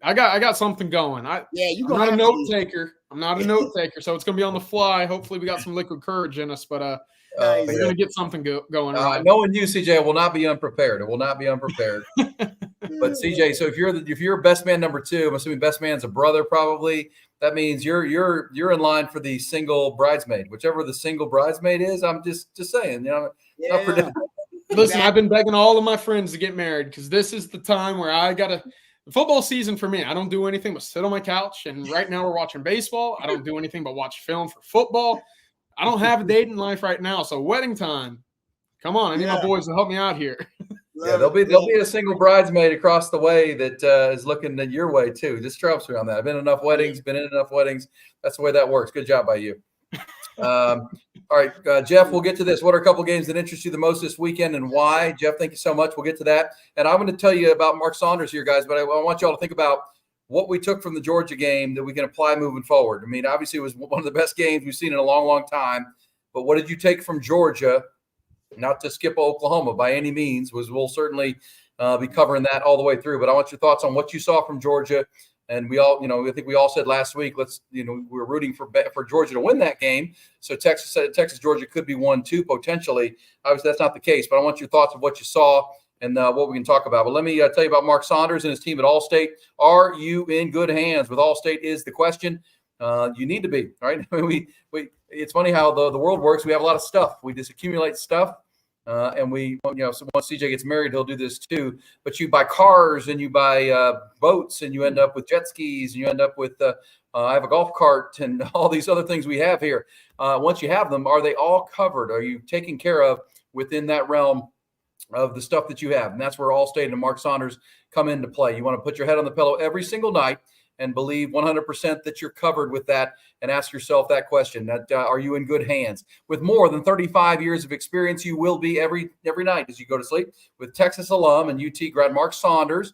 I got something going. I'm not a note taker. I'm not a note taker, so it's gonna be on the fly. Hopefully, we got some liquid courage in us, but we're gonna get something going. Knowing you, CJ, I will not be unprepared. It will not be unprepared. But CJ, so if you're best man number 2, I'm assuming best man's a brother, probably. That means you're in line for the single bridesmaid, whichever the single bridesmaid is. I'm just saying, you know. Yeah. Listen, I've been begging all of my friends to get married because this is the time where I gotta. Football season for me, I don't do anything but sit on my couch. And right now we're watching baseball. I don't do anything but watch film for football. I don't have a dating life right now. So wedding time, come on. I need my boys to help me out here. Yeah, there'll be a single bridesmaid across the way that is looking at your way too. Just trust me on that. I've been in enough weddings. That's the way that works. Good job by you. All right, Jeff, we'll get to this. What are a couple games that interest you the most this weekend and why? Jeff, thank you so much. We'll get to that. And I'm going to tell you about Mark Saunders here, guys, but I want you all to think about what we took from the Georgia game that we can apply moving forward. I mean, obviously it was one of the best games we've seen in a long, long time, but what did you take from Georgia? Not to skip Oklahoma by any means. We'll certainly be covering that all the way through, but I want your thoughts on what you saw from Georgia. And we all, I think we all said last week, we're rooting for Georgia to win that game. So Texas, Georgia could be 1-2 potentially. Obviously, that's not the case, but I want your thoughts of what you saw and what we can talk about. But let me tell you about Mark Saunders and his team at Allstate. Are you in good hands with Allstate is the question. You need to be, right? It's funny how the world works. We have a lot of stuff. We just accumulate stuff. And so once CJ gets married, he'll do this too. But you buy cars and you buy boats and you end up with jet skis and you end up with I have a golf cart and all these other things we have here. Once you have them, are they all covered? Are you taken care of within that realm of the stuff that you have? And that's where Allstate and Mark Saunders come into play. You want to put your head on the pillow every single night and believe 100% that you're covered with that and ask yourself that question, that are you in good hands? With more than 35 years of experience, you will be every night as you go to sleep. With Texas alum and UT grad Mark Saunders,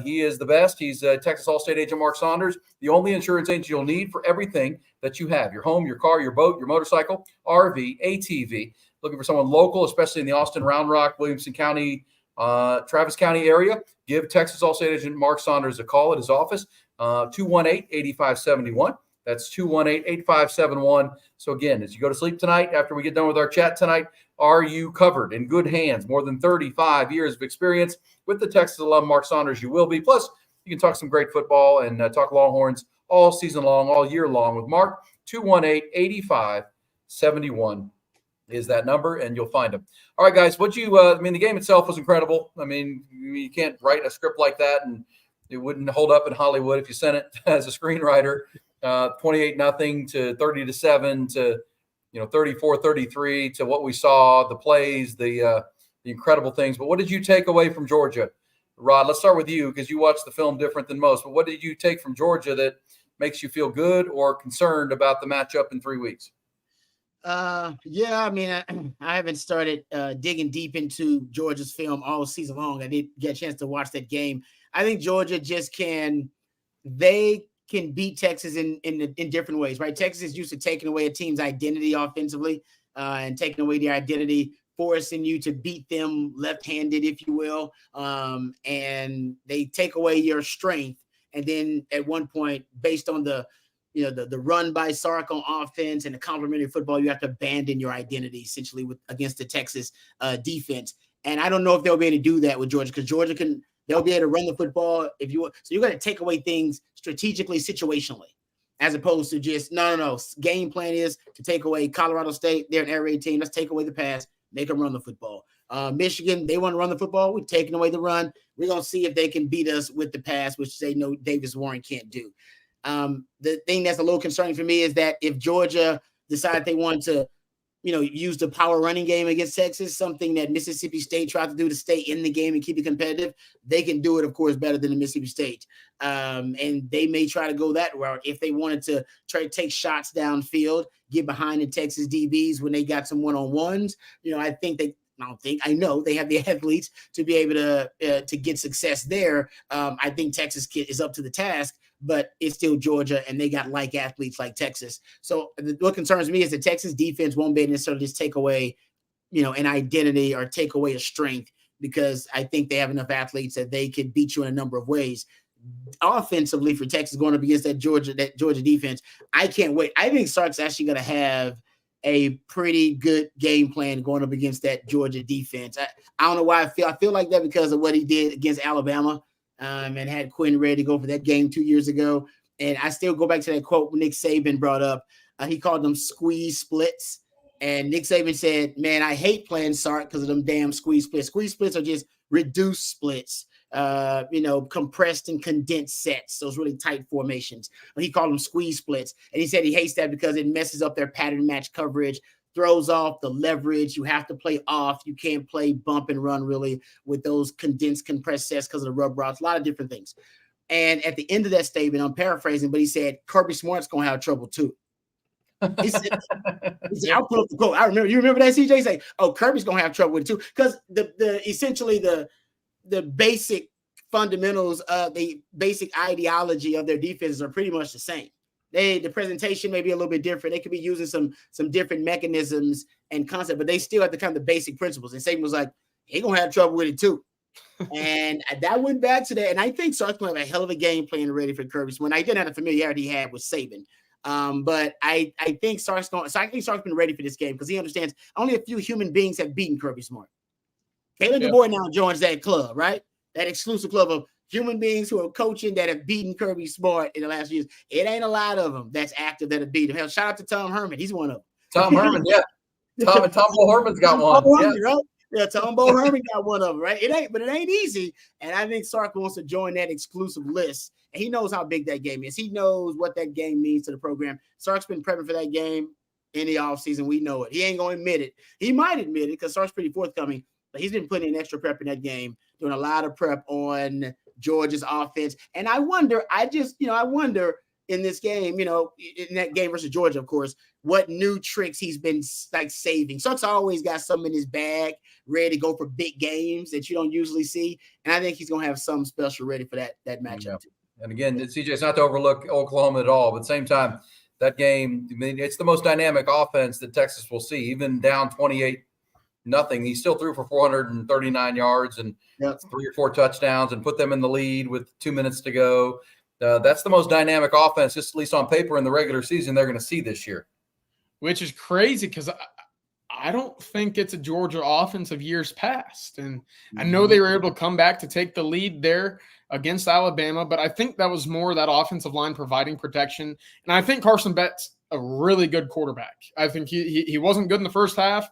he is the best. He's Texas Allstate agent Mark Saunders, the only insurance agent you'll need for everything that you have, your home, your car, your boat, your motorcycle, RV, ATV. Looking for someone local, especially in the Austin, Round Rock, Williamson County, Travis County area, give Texas Allstate agent Mark Saunders a call at his office. 218-8571. That's 218-8571. So again, as you go to sleep tonight, after we get done with our chat tonight, are you covered in good hands? More than 35 years of experience with the Texas alum Mark Saunders, you will be. Plus, you can talk some great football and talk Longhorns all season long, all year long with Mark. 218-8571 is that number, and you'll find him. All right, guys, the game itself was incredible. I mean, you can't write a script like that and it wouldn't hold up in Hollywood if you sent it as a screenwriter. 28-0 to 30-7 to 34-33 to what we saw, the plays, the incredible things. But what did you take away from Georgia? Rod, let's start with you because you watched the film different than most. But what did you take from Georgia that makes you feel good or concerned about the matchup in 3 weeks? I haven't started digging deep into Georgia's film all season long. I did get a chance to watch that game. I think Georgia can beat Texas in different ways, right? Texas is used to taking away a team's identity offensively and taking away their identity, forcing you to beat them left-handed, if you will. And they take away your strength. And then at one point, based on the run by Sark on offense and the complementary football, you have to abandon your identity essentially against the Texas defense. And I don't know if they'll be able to do that with Georgia because they'll be able to run the football if you want. So you're going to take away things strategically, situationally, as opposed to just no. Game plan is to take away Colorado State. They're an air raid team. Let's take away the pass, make them run the football. Michigan, they want to run the football. We're taking away the run. We're going to see if they can beat us with the pass, which they know Davis Warren can't do. The thing that's a little concerning for me is that if Georgia decided they want to, use the power running game against Texas, something that Mississippi State tried to do to stay in the game and keep it competitive, they can do it, of course, better than the Mississippi State. And they may try to go that route if they wanted to try to take shots downfield, get behind the Texas DBs when they got some one-on-ones. I think that I know they have the athletes to be able to get success there. I think Texas is up to the task, but it's still Georgia, and they got like athletes like Texas. So what concerns me is the Texas defense won't be able to necessarily just take away, an identity or take away a strength, because I think they have enough athletes that they could beat you in a number of ways. Offensively for Texas going up against that Georgia defense, I can't wait. I think Sark's actually going to have a pretty good game plan going up against that Georgia defense. I don't know why I feel like that, because of what he did against Alabama, and had Quinn ready to go for that game 2 years ago. And I still go back to that quote Nick Saban brought up. He called them squeeze splits. And Nick Saban said, man, I hate playing Sark because of them damn squeeze splits. Squeeze splits are just reduced splits, compressed and condensed sets, those really tight formations. He called them squeeze splits. And he said he hates that because it messes up their pattern match coverage, throws off the leverage. You have to play off. You can't play bump and run really with those condensed, compressed sets because of the rub routes, a lot of different things. And at the end of that statement, I'm paraphrasing, but he said, Kirby Smart's going to have trouble too. He said, I'll put up the quote. You remember that, CJ? Say, oh, Kirby's gonna have trouble with it too, because essentially the basic fundamentals of the basic ideology of their defenses are pretty much the same. The presentation may be a little bit different. They could be using some different mechanisms and concept, but they still have the kind of the basic principles. And Saban was like, he gonna have trouble with it too. And that went back to that. And I think Sark's gonna have a hell of a game plan ready for Kirby. When I didn't have the familiarity he had with Saban. But I think Sark's been ready for this game because he understands only a few human beings have beaten Kirby Smart. Kalen DeBoer now joins that club, right? That exclusive club of human beings who are coaching that have beaten Kirby Smart in the last years. It ain't a lot of them that's active that have beat him. Hell, shout out to Tom Herman. He's one of them. Tom Herman, yeah. Tom Bo Herman's got one. Herman, right? Yeah, Tom Bo Herman got one of them, right? It ain't easy. And I think Sark wants to join that exclusive list. And he knows how big that game is. He knows what that game means to the program. Sark's been prepping for that game in the offseason. We know it. He ain't going to admit it. He might admit it because Sark's pretty forthcoming, but he's been putting in extra prep in that game, doing a lot of prep on Georgia's offense. And I wonder in this game, in that game versus Georgia, of course, what new tricks he's been like saving. Sark's always got something in his bag ready to go for big games that you don't usually see. And I think he's going to have something special ready for that matchup too. And again, CJ, it's not to overlook Oklahoma at all, but at the same time, that game, I mean, it's the most dynamic offense that Texas will see. Even down 28-0, he still threw for 439 yards and 3 or 4 touchdowns and put them in the lead with 2 minutes to go. That's the most dynamic offense, just at least on paper in the regular season, they're going to see this year. Which is crazy because I don't think it's a Georgia offense of years past. And I know they were able to come back to take the lead there against Alabama, but I think that was more that offensive line providing protection. And I think Carson Beck's a really good quarterback. I think he wasn't good in the first half.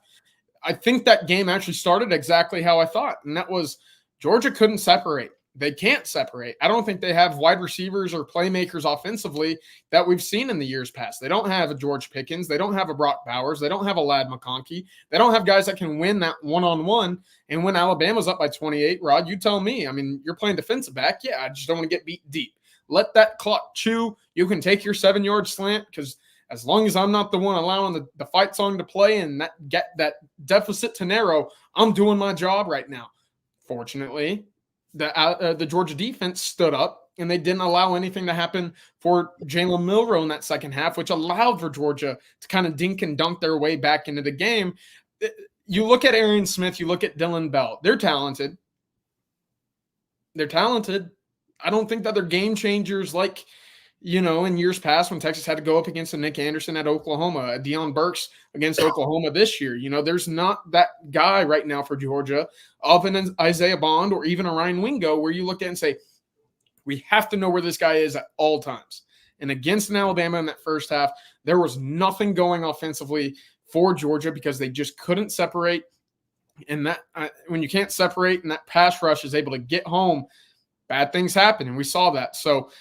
I think that game actually started exactly how I thought, and that was Georgia couldn't separate. They can't separate. I don't think they have wide receivers or playmakers offensively that we've seen in the years past. They don't have a George Pickens. They don't have a Brock Bowers. They don't have a Ladd McConkey. They don't have guys that can win that one-on-one. And when Alabama's up by 28, Rod, you tell me. I mean, you're playing defensive back. Yeah, I just don't want to get beat deep. Let that clock chew. You can take your 7-yard slant because as long as I'm not the one allowing the fight song to play and get that deficit to narrow, I'm doing my job right now. Fortunately, the Georgia defense stood up and they didn't allow anything to happen for Jalen Milroe in that second half, which allowed for Georgia to kind of dink and dunk their way back into the game. You look at Arian Smith, you look at Dylan Bell. They're talented. I don't think that they're game changers like, in years past when Texas had to go up against a Nick Anderson at Oklahoma, a Deion Burks against Oklahoma this year. There's not that guy right now for Georgia of an Isaiah Bond or even a Ryan Wingo where you look at it and say, we have to know where this guy is at all times. And against an Alabama in that first half, there was nothing going offensively for Georgia because they just couldn't separate. And that when you can't separate and that pass rush is able to get home, bad things happen. And we saw that. So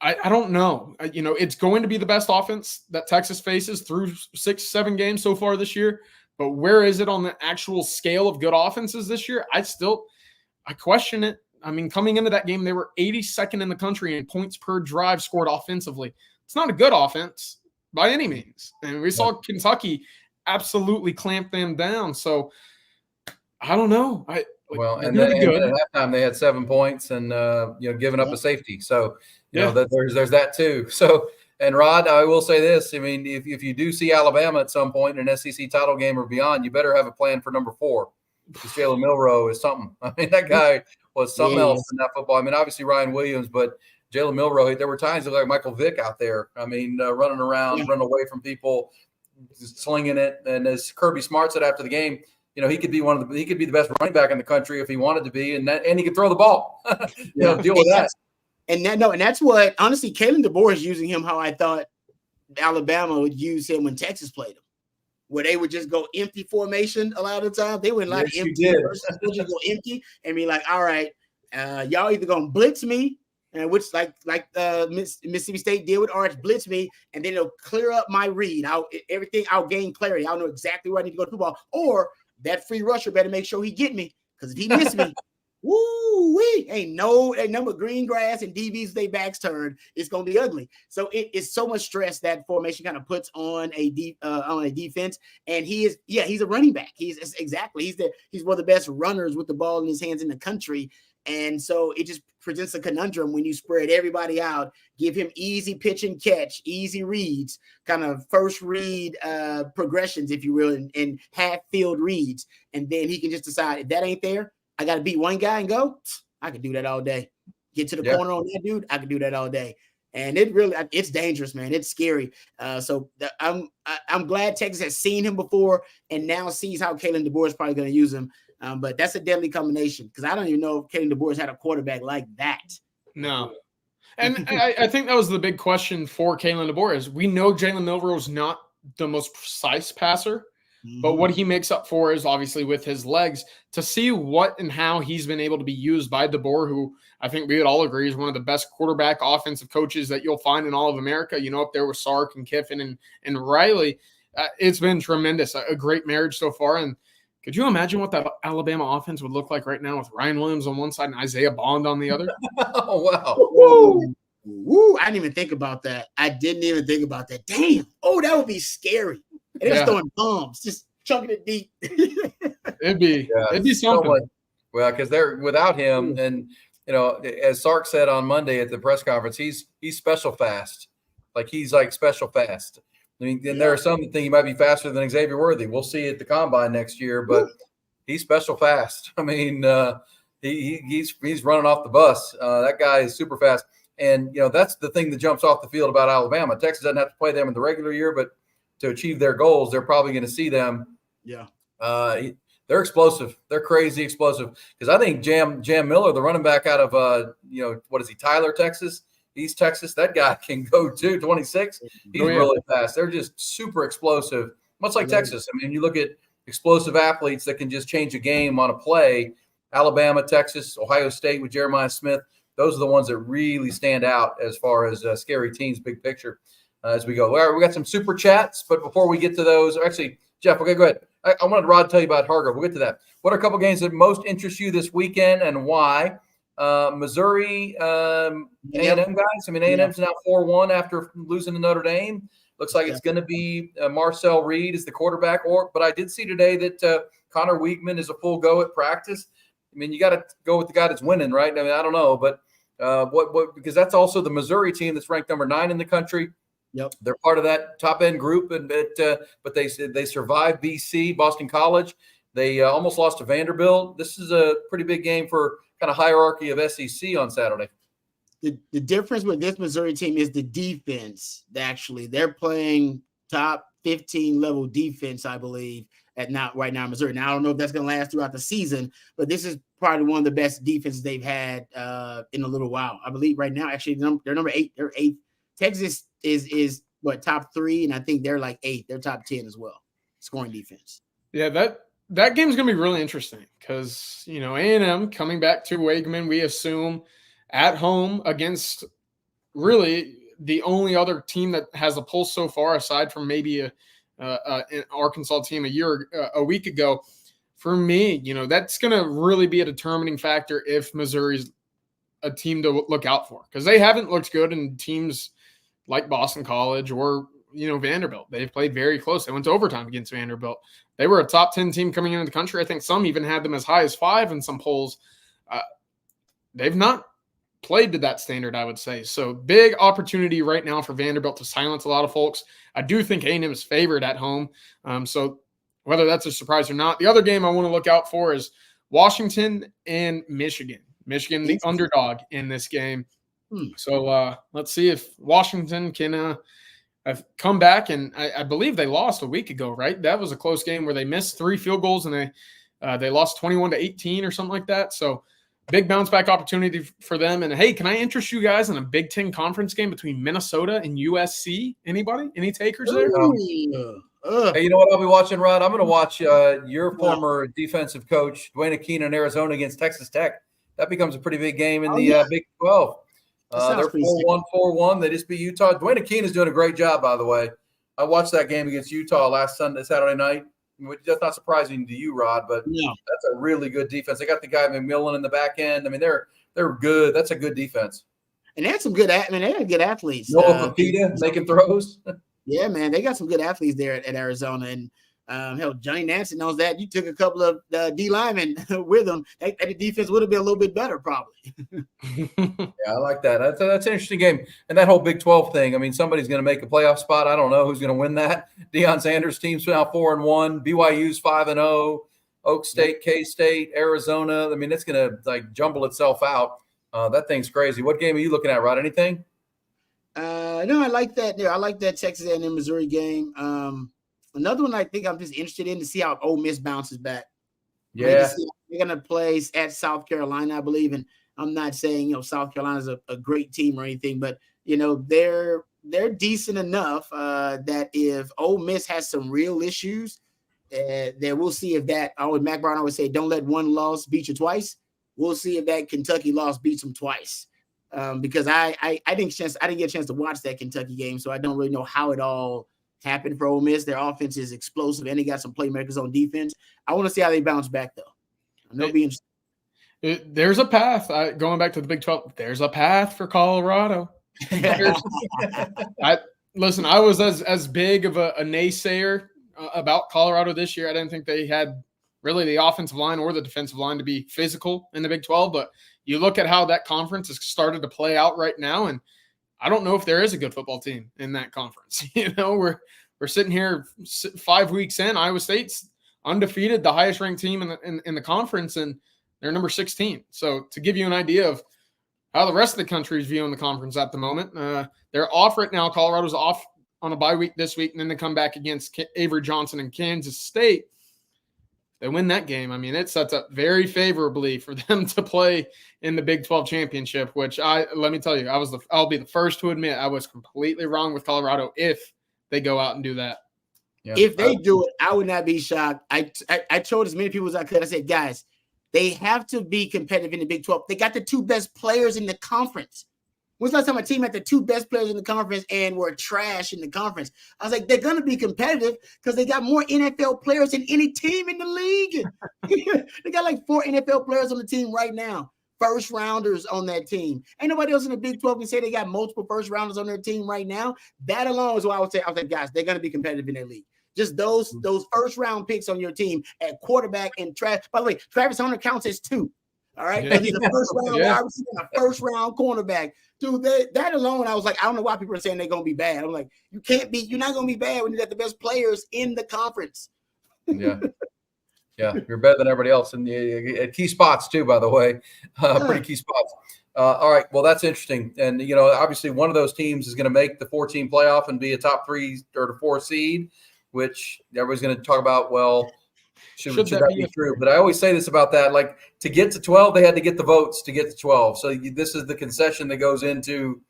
I don't know. It's going to be the best offense that Texas faces through 6-7 games so far this year. But where is it on the actual scale of good offenses this year? I question it. I mean, coming into that game, they were 82nd in the country in points per drive scored offensively. It's not a good offense by any means. And we saw Kentucky absolutely clamp them down. So I don't know. Well, they're and going then, to be and good. then at halftime they had 7 points and giving up a safety. So that there's that too. So and Rod, I will say this. I mean, if you do see Alabama at some point in an SEC title game or beyond, you better have a plan for number 4. Because Jalen Milroe is something. I mean, that guy was something else in that football. I mean, obviously Ryan Williams, but Jalen Milroe, there were times like Michael Vick out there. I mean, running around, running away from people, slinging it. And as Kirby Smart said after the game, he could be the best running back in the country if he wanted to be, and he could throw the ball. Deal with that. And that's what honestly, Kalen DeBoer is using him how I thought Alabama would use him when Texas played him, where they would just go empty formation a lot of the time. They wouldn't empty versus they'll just go empty and be like, all right, y'all either gonna blitz me, and which like Mississippi State did with Arch, blitz me, and then it'll clear up my read. I'll gain clarity. I'll know exactly where I need to go to the ball. Or that free rusher better make sure he get me, because if he miss me, woo-wee, ain't number green grass and DBs they backs turned. It's gonna be ugly. So it's so much stress that formation kind of puts on a defense. And he's a running back. He's one of the best runners with the ball in his hands in the country. And so it just presents a conundrum when you spread everybody out, give him easy pitch and catch, easy reads, kind of first read progressions, if you will, and half field reads. And then he can just decide if that ain't there, I got to beat one guy and go. I can do that all day. Get to the corner on that dude. I can do that all day. And it's dangerous, man. It's scary. So I'm glad Texas has seen him before and now sees how Kalen DeBoer is probably going to use him. But that's a deadly combination, because I don't even know if Kalen DeBoer's had a quarterback like that. No. And I think that was the big question for Kalen DeBoer is we know Jalen Milroe is not the most precise passer, but what he makes up for is obviously with his legs. To see what and how he's been able to be used by DeBoer, who I think we would all agree is one of the best quarterback offensive coaches that you'll find in all of America. Up there with Sark and Kiffin and Riley. It's been tremendous. A great marriage so far. And could you imagine what that Alabama offense would look like right now with Ryan Williams on one side and Isaiah Bond on the other? Oh, wow. Woo. I didn't even think about that. Damn. Oh, that would be scary. And they're throwing bombs, just chunking it deep. It'd be something. Well, because they're without him, and as Sark said on Monday at the press conference, he's special fast. He's special fast. I mean, and there are some that think he might be faster than Xavier Worthy. We'll see at the combine next year, but he's special fast. I mean, he's running off the bus. That guy is super fast. And, that's the thing that jumps off the field about Alabama. Texas doesn't have to play them in the regular year, but to achieve their goals, they're probably going to see them. Yeah. They're explosive. They're crazy explosive. Because I think Jam Miller, the running back out of, what is he, Tyler, Texas? East Texas, that guy can go too, 26. He's really fast. They're just super explosive, much like Texas. I mean, you look at explosive athletes that can just change a game on a play. Alabama, Texas, Ohio State with Jeremiah Smith. Those are the ones that really stand out as far as scary teams, big picture as we go. All right, we got some super chats, but before we get to those, actually, Jeff, okay, go ahead. I wanted Rod to tell you about Hargrove. We'll get to that. What are a couple games that most interest you this weekend and why? Missouri, A&M guys. I mean, A&M's now 4-1 after losing to Notre Dame. Looks like it's going to be Marcel Reed as the quarterback. But I did see today that Connor Wiegman is a full go at practice. I mean, you got to go with the guy that's winning, right? I mean, I don't know, but because that's also the Missouri team that's ranked number 9 in the country. Yep, they're part of that top end group, but they survived BC, Boston College. They almost lost to Vanderbilt. This is a pretty big game for kind of hierarchy of SEC on Saturday. The difference with this Missouri team is the defense. Actually, they're playing top 15 level defense, I believe, right now in Missouri. Now, I don't know if that's going to last throughout the season, but this is probably one of the best defenses they've had in a little while. I believe right now, actually, they're number 8. They're 8th. Texas is what, top 3, and I think they're like 8th. They're top 10 as well, scoring defense. Yeah, that game's going to be really interesting because, A&M coming back to Wakeman, we assume, at home against really the only other team that has a pulse so far, aside from maybe an Arkansas team a week ago. For me, that's going to really be a determining factor if Missouri's a team to look out for, because they haven't looked good in teams like Boston College or Vanderbilt. They've played very close. They went to overtime against Vanderbilt. They were a top 10 team coming into the country. I think some even had them as high as 5 in some polls. They've not played to that standard, I would say. So big opportunity right now for Vanderbilt to silence a lot of folks. I do think A&M is favored at home. So whether that's a surprise or not, the other game I want to look out for is Washington and Michigan. Michigan, the underdog in this game. So let's see if Washington can have come back. And I believe they lost a week ago, right? That was a close game where they missed 3 field goals and they lost 21-18 or something like that. So big bounce back opportunity for them. And hey, can I interest you guys in a Big Ten conference game between Minnesota and USC? Anybody? Any takers there? Hey, you know what I'll be watching, Rod? I'm going to watch your former defensive coach, Dwayne Akina in Arizona against Texas Tech. That becomes a pretty big game in the Big 12. They're 4-1. They just beat Utah. Dwayne Akina is doing a great job, by the way. I watched that game against Utah Saturday night. That's not surprising to you, Rod, but that's a really good defense. They got the guy McMillan in the back end. I mean, they're good. That's a good defense. And they had some good. They had good athletes. Noah Papita making throws. Yeah, man, they got some good athletes there at Arizona, and hell, Johnny Nansen knows that. You took a couple of D linemen with them, that the defense would have been a little bit better, probably. Yeah, I like that. That's an interesting game, and that whole Big 12 thing. I mean, somebody's going to make a playoff spot. I don't know who's going to win that. Deion Sanders' team's now 4-1. BYU's 5-0. Oak State, K-State, Arizona. I mean, it's going to jumble itself out. That thing's crazy. What game are you looking at, Rod? Anything? No, I like that. Yeah, I like that Texas A&M Missouri game. Another one I think I'm just interested in to see how Ole Miss bounces back. Yeah, they're gonna play at South Carolina, I believe, and I'm not saying South Carolina's a great team or anything, but they're decent enough that if Ole Miss has some real issues, then we'll see if that. Mac Brown always say, "Don't let one loss beat you twice." We'll see if that Kentucky loss beats them twice. Because I didn't get a chance to watch that Kentucky game, so I don't really know how it all happened for Ole Miss. Their offense is explosive, and they got some playmakers on defense. I want to see how they bounce back, though. They'll be interesting. There's a path. Going back to the Big 12, there's a path for Colorado. Listen, I was as big of a naysayer about Colorado this year. I didn't think they had really the offensive line or the defensive line to be physical in the Big 12, but you look at how that conference has started to play out right now, and I don't know if there is a good football team in that conference. We're sitting here 5 weeks in. Iowa State's undefeated, the highest ranked team in the conference, and they're number 16. So to give you an idea of how the rest of the country is viewing the conference at the moment, they're off right now. Colorado's off on a bye week this week, and then they come back against Avery Johnson and Kansas State. They win that game. I mean, it sets up very favorably for them to play in the Big 12 championship, which let me tell you, I'll be the first to admit I was completely wrong with Colorado if they go out and do that. Yeah. If they do it, I would not be shocked. I told as many people as I could. I said, guys, they have to be competitive in the Big 12. They got the 2 best players in the conference. When's the last time a team had the 2 best players in the conference and were trash in the conference? I was like, they're going to be competitive because they got more NFL players than any team in the league. They got like 4 NFL players on the team right now, first rounders on that team. Ain't nobody else in the Big 12 can say they got multiple first rounders on their team right now. That alone is why I was like, guys, they're going to be competitive in their league. Just those first round picks on your team at quarterback and by the way, Travis Hunter counts as 2. All right, because he's a first round wide receiver and a first round cornerback. Dude, that alone, I was like, I don't know why people are saying they're gonna be bad. I'm like, you're not gonna be bad when you got the best players in the conference. Yeah, you're better than everybody else, and at key spots too. By the way, pretty key spots. All right, well, that's interesting, and obviously one of those teams is going to make the 14 playoff and be a top 3 or 4 seed, which everybody's going to talk about. Well, should that be true? But I always say this about that, like to get to 12, they had to get the votes to get to 12. So this is the concession that goes into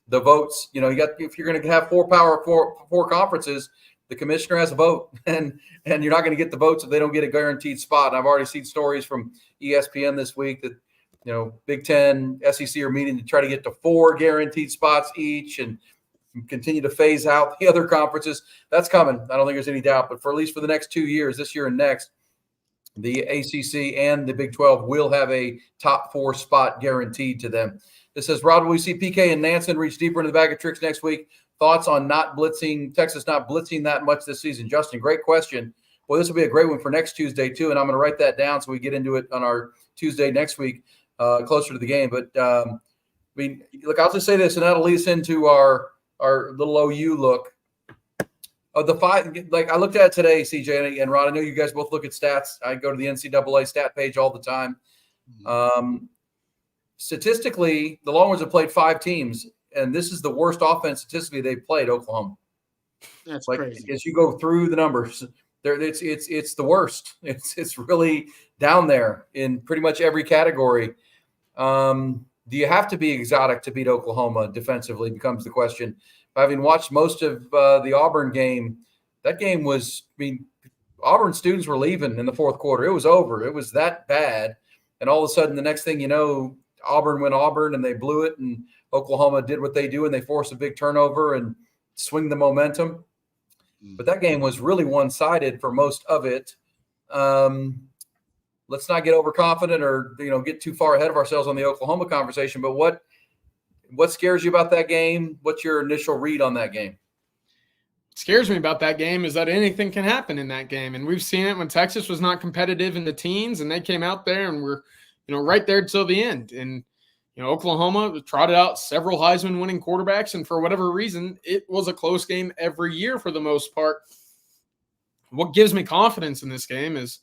the votes. If you're going to have 4 conferences, the commissioner has a vote, and you're not going to get the votes if they don't get a guaranteed spot. And I've already seen stories from ESPN this week that Big Ten, SEC are meeting to try to get to 4 guaranteed spots each, and continue to phase out the other conferences. That's coming. I don't think there's any doubt. But for at least for the next 2 years, this year and next, the ACC and the Big 12 will have a top 4 spot guaranteed to them. This says, Rod, will we see PK and Nansen reach deeper into the bag of tricks next week? thoughts on Texas not blitzing that much this season? Justin, great question. Well, this will be a great one for next Tuesday too, and I'm going to write that down so we get into it on our Tuesday next week, closer to the game. But look, I'll just say this, and that'll lead us into our little OU look. Of the five, like I looked at it today, CJ and Rod. I know you guys both look at stats. I go to the NCAA stat page all the time. Statistically, the Longhorns have played 5 teams, and this is the worst offense statistically they've played. Oklahoma. That's like, crazy. As you go through the numbers, it's the worst. It's really down there in pretty much every category. Do you have to be exotic to beat Oklahoma defensively? Becomes the question. Having watched most of the Auburn game, that game was. Auburn students were leaving in the fourth quarter. It was over. It was that bad, and all of a sudden, the next thing you know, Auburn went Auburn, and they blew it, and Oklahoma did what they do, and they forced a big turnover and swing the momentum. But that game was really one-sided for most of it. Let's not get overconfident or get too far ahead of ourselves on the Oklahoma conversation. But what scares you about that game? What's your initial read on that game? What scares me about that game is that anything can happen in that game, and we've seen it when Texas was not competitive in the teens, and they came out there and were right there till the end. And Oklahoma trotted out several Heisman-winning quarterbacks, and for whatever reason, it was a close game every year for the most part. What gives me confidence in this game is,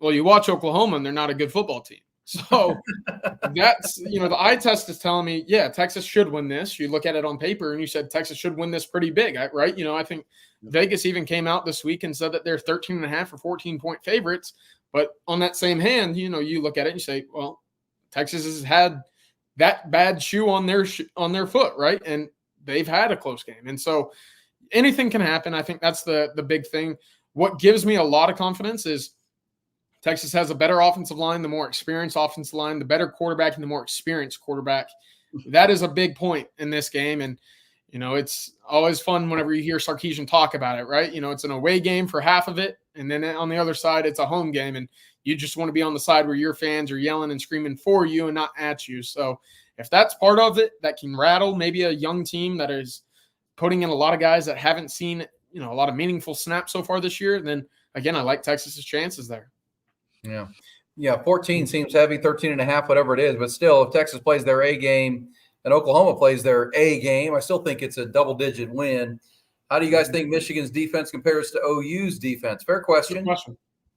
well, you watch Oklahoma, and they're not a good football team. So that's, the eye test is telling me, yeah, Texas should win this. You look at it on paper, and you said Texas should win this pretty big, right? I think Vegas even came out this week and said that they're 13.5 or 14-point favorites. But on that same hand, you look at it and you say, well, Texas has had that bad shoe on their foot, right? And they've had a close game. And so anything can happen. I think that's the big thing. What gives me a lot of confidence is Texas has a better offensive line, the more experienced offensive line, the better quarterback, and the more experienced quarterback. That is a big point in this game. And, it's always fun whenever you hear Sarkisian talk about it, right? It's an away game for half of it. And then on the other side, it's a home game. And you just want to be on the side where your fans are yelling and screaming for you and not at you. So if that's part of it, that can rattle maybe a young team that is putting in a lot of guys that haven't seen, a lot of meaningful snaps so far this year, then, again, I like Texas's chances there. Yeah, 14 seems heavy, 13.5, whatever it is. But still, if Texas plays their A game and Oklahoma plays their A game, I still think it's a double-digit win. How do you guys think Michigan's defense compares to OU's defense? Fair question.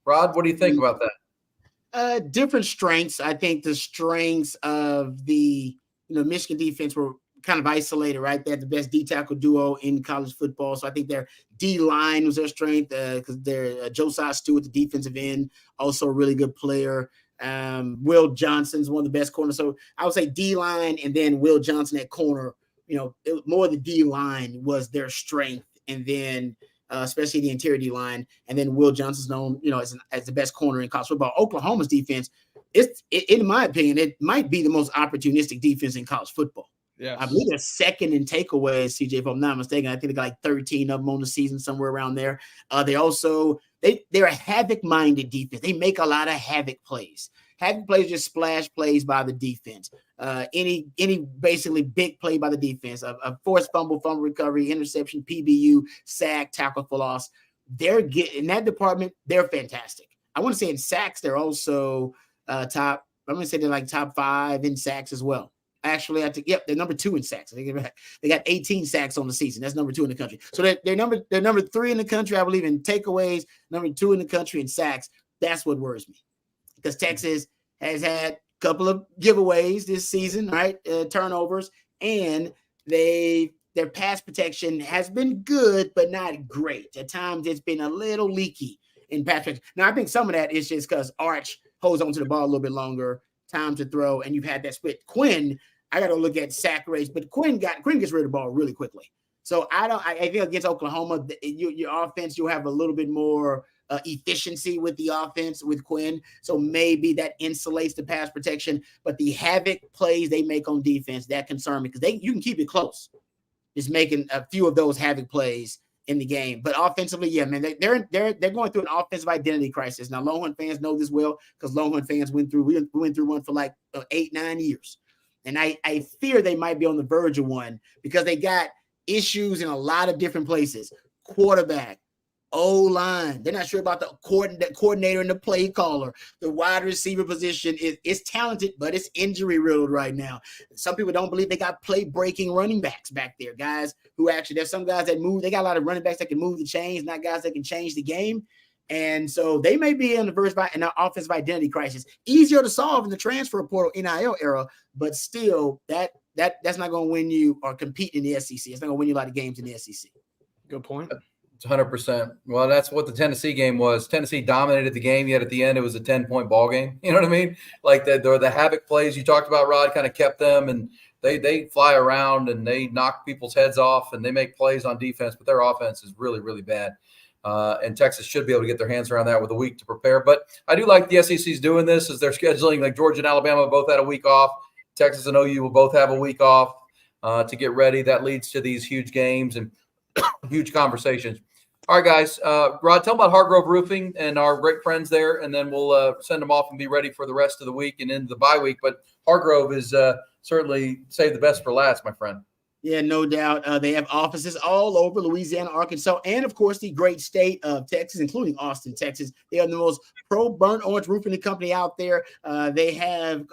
Rod, what do you think about that? Different strengths. I think the strengths of the Michigan defense were kind of isolated, right? They had the best D-tackle duo in college football. So I think their D-line was their strength because they're Josiah Stewart, the defensive end, also a really good player. Will Johnson's one of the best corners. So I would say D-line and then Will Johnson at corner. More the D-line was their strength. And then especially the interior D-line. And then Will Johnson's known, as the best corner in college football. Oklahoma's defense, in my opinion, it might be the most opportunistic defense in college football. Yeah, I believe they're second in takeaways, CJ, if I'm not mistaken. I think they got like 13 of them on the season, somewhere around there. They're a havoc-minded defense. They make a lot of havoc plays. Havoc plays just splash plays by the defense. Any basically big play by the defense, a forced fumble recovery, interception, PBU, sack, tackle for loss. In that department, they're fantastic. I want to say in sacks, they're also top. I'm going to say they're like top 5 in sacks as well. Actually, I think, they're number 2 in sacks. They got 18 sacks on the season. That's number 2 in the country. So they're number 3 in the country, I believe, in takeaways, number 2 in the country in sacks. That's what worries me. Because Texas has had a couple of giveaways this season, right? Turnovers, and their pass protection has been good, but not great. At times, it's been a little leaky in pass protection. Now, I think some of that is just because Arch holds onto the ball a little bit longer, time to throw, and you've had that split. Quinn, I got to look at sack rates, but Quinn gets rid of the ball really quickly. So I think against Oklahoma, your offense, you'll have a little bit more efficiency with the offense with Quinn. So maybe that insulates the pass protection, but the havoc plays they make on defense, that concern me because you can keep it close. Just making a few of those havoc plays in the game. But offensively, yeah, man, they're going through an offensive identity crisis. Now, Longhorn fans know this well because Longhorn fans went through one for like 8-9 years. And I fear they might be on the verge of one because they got issues in a lot of different places. Quarterback, O-line. They're not sure about the coordinator and the play caller. The wide receiver position is talented, but it's injury riddled right now. Some people don't believe they got play-breaking running backs back there, guys who actually, there's some guys that move. They got a lot of running backs that can move the chains, not guys that can change the game. And so they may be in the verse by an offensive identity crisis. Easier to solve in the transfer portal NIL era, but still that's not going to win you or compete in the SEC. It's not going to win you a lot of games in the SEC. Good point. It's 100%. Well, that's what the Tennessee game was. Tennessee dominated the game, yet at the end it was a 10-point ball game. You know what I mean? Like the havoc plays you talked about, Rod, kind of kept them, and they fly around and they knock people's heads off and they make plays on defense, but their offense is really, really bad. And Texas should be able to get their hands around that with a week to prepare. But I do like the SEC's doing this as they're scheduling. Like Georgia and Alabama both had a week off. Texas and OU will both have a week off to get ready. That leads to these huge games and huge conversations. All right, guys. Rod, tell them about Hargrove Roofing and our great friends there, and then we'll send them off and be ready for the rest of the week and into the bye week. But Hargrove is certainly saved the best for last, my friend. Yeah, no doubt. They have offices all over Louisiana, Arkansas, and of course the great state of Texas, including Austin, Texas. They are the most pro burnt orange roofing company out there. They have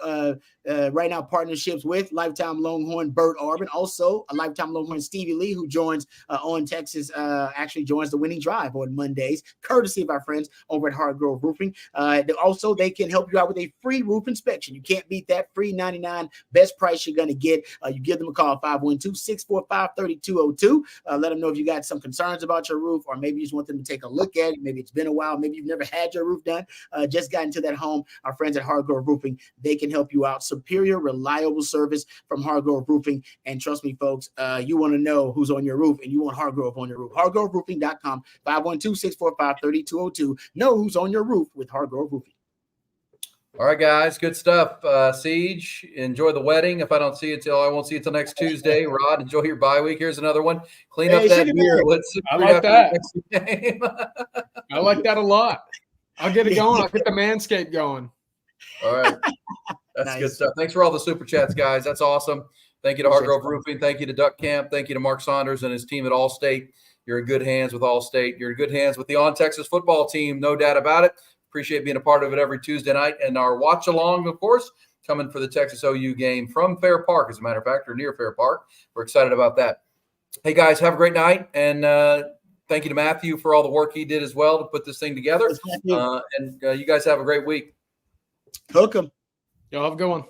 right now partnerships with lifetime Longhorn Bert Arbin, also a lifetime Longhorn Stevie Lee, who joins on Texas, actually joins the winning drive on Mondays, courtesy of our friends over at Hargrove Roofing. Also, they can help you out with a free roof inspection. You can't beat that. Free 99, best price you're going to get. You give them a call, 512-645-3202. Let them know if you got some concerns about your roof, or maybe you just want them to take a look at it. Maybe it's been a while. Maybe you've never had your roof done. Just got into that home. Our friends at Hargrove Roofing, they can help you out. Superior, reliable service from Hargrove Roofing. And trust me, folks, you want to know who's on your roof, and you want Hargrove on your roof. HargroveRoofing.com, 512-645-3202. Know who's on your roof with Hargrove Roofing. All right, guys, good stuff. Siege, enjoy the wedding. If I don't see it I won't see it till next Tuesday. Rod, enjoy your bye week. Here's another one. Clean up that beer. I like that. I like that a lot. I'll get it going. I'll get the Manscaped going. All right. That's nice. Good stuff. Thanks for all the super chats, guys. That's awesome. Thank you to Hargrove Roofing. Thank you to Duck Camp. Thank you to Mark Saunders and his team at Allstate. You're in good hands with Allstate. You're in good hands with the On Texas football team. No doubt about it. Appreciate being a part of it every Tuesday night. And our watch along, of course, coming for the Texas OU game from Fair Park, as a matter of fact, or near Fair Park. We're excited about that. Hey, guys, have a great night. And thank you to Matthew for all the work he did as well to put this thing together. And you guys have a great week. Hook 'em. Y'all have a good one.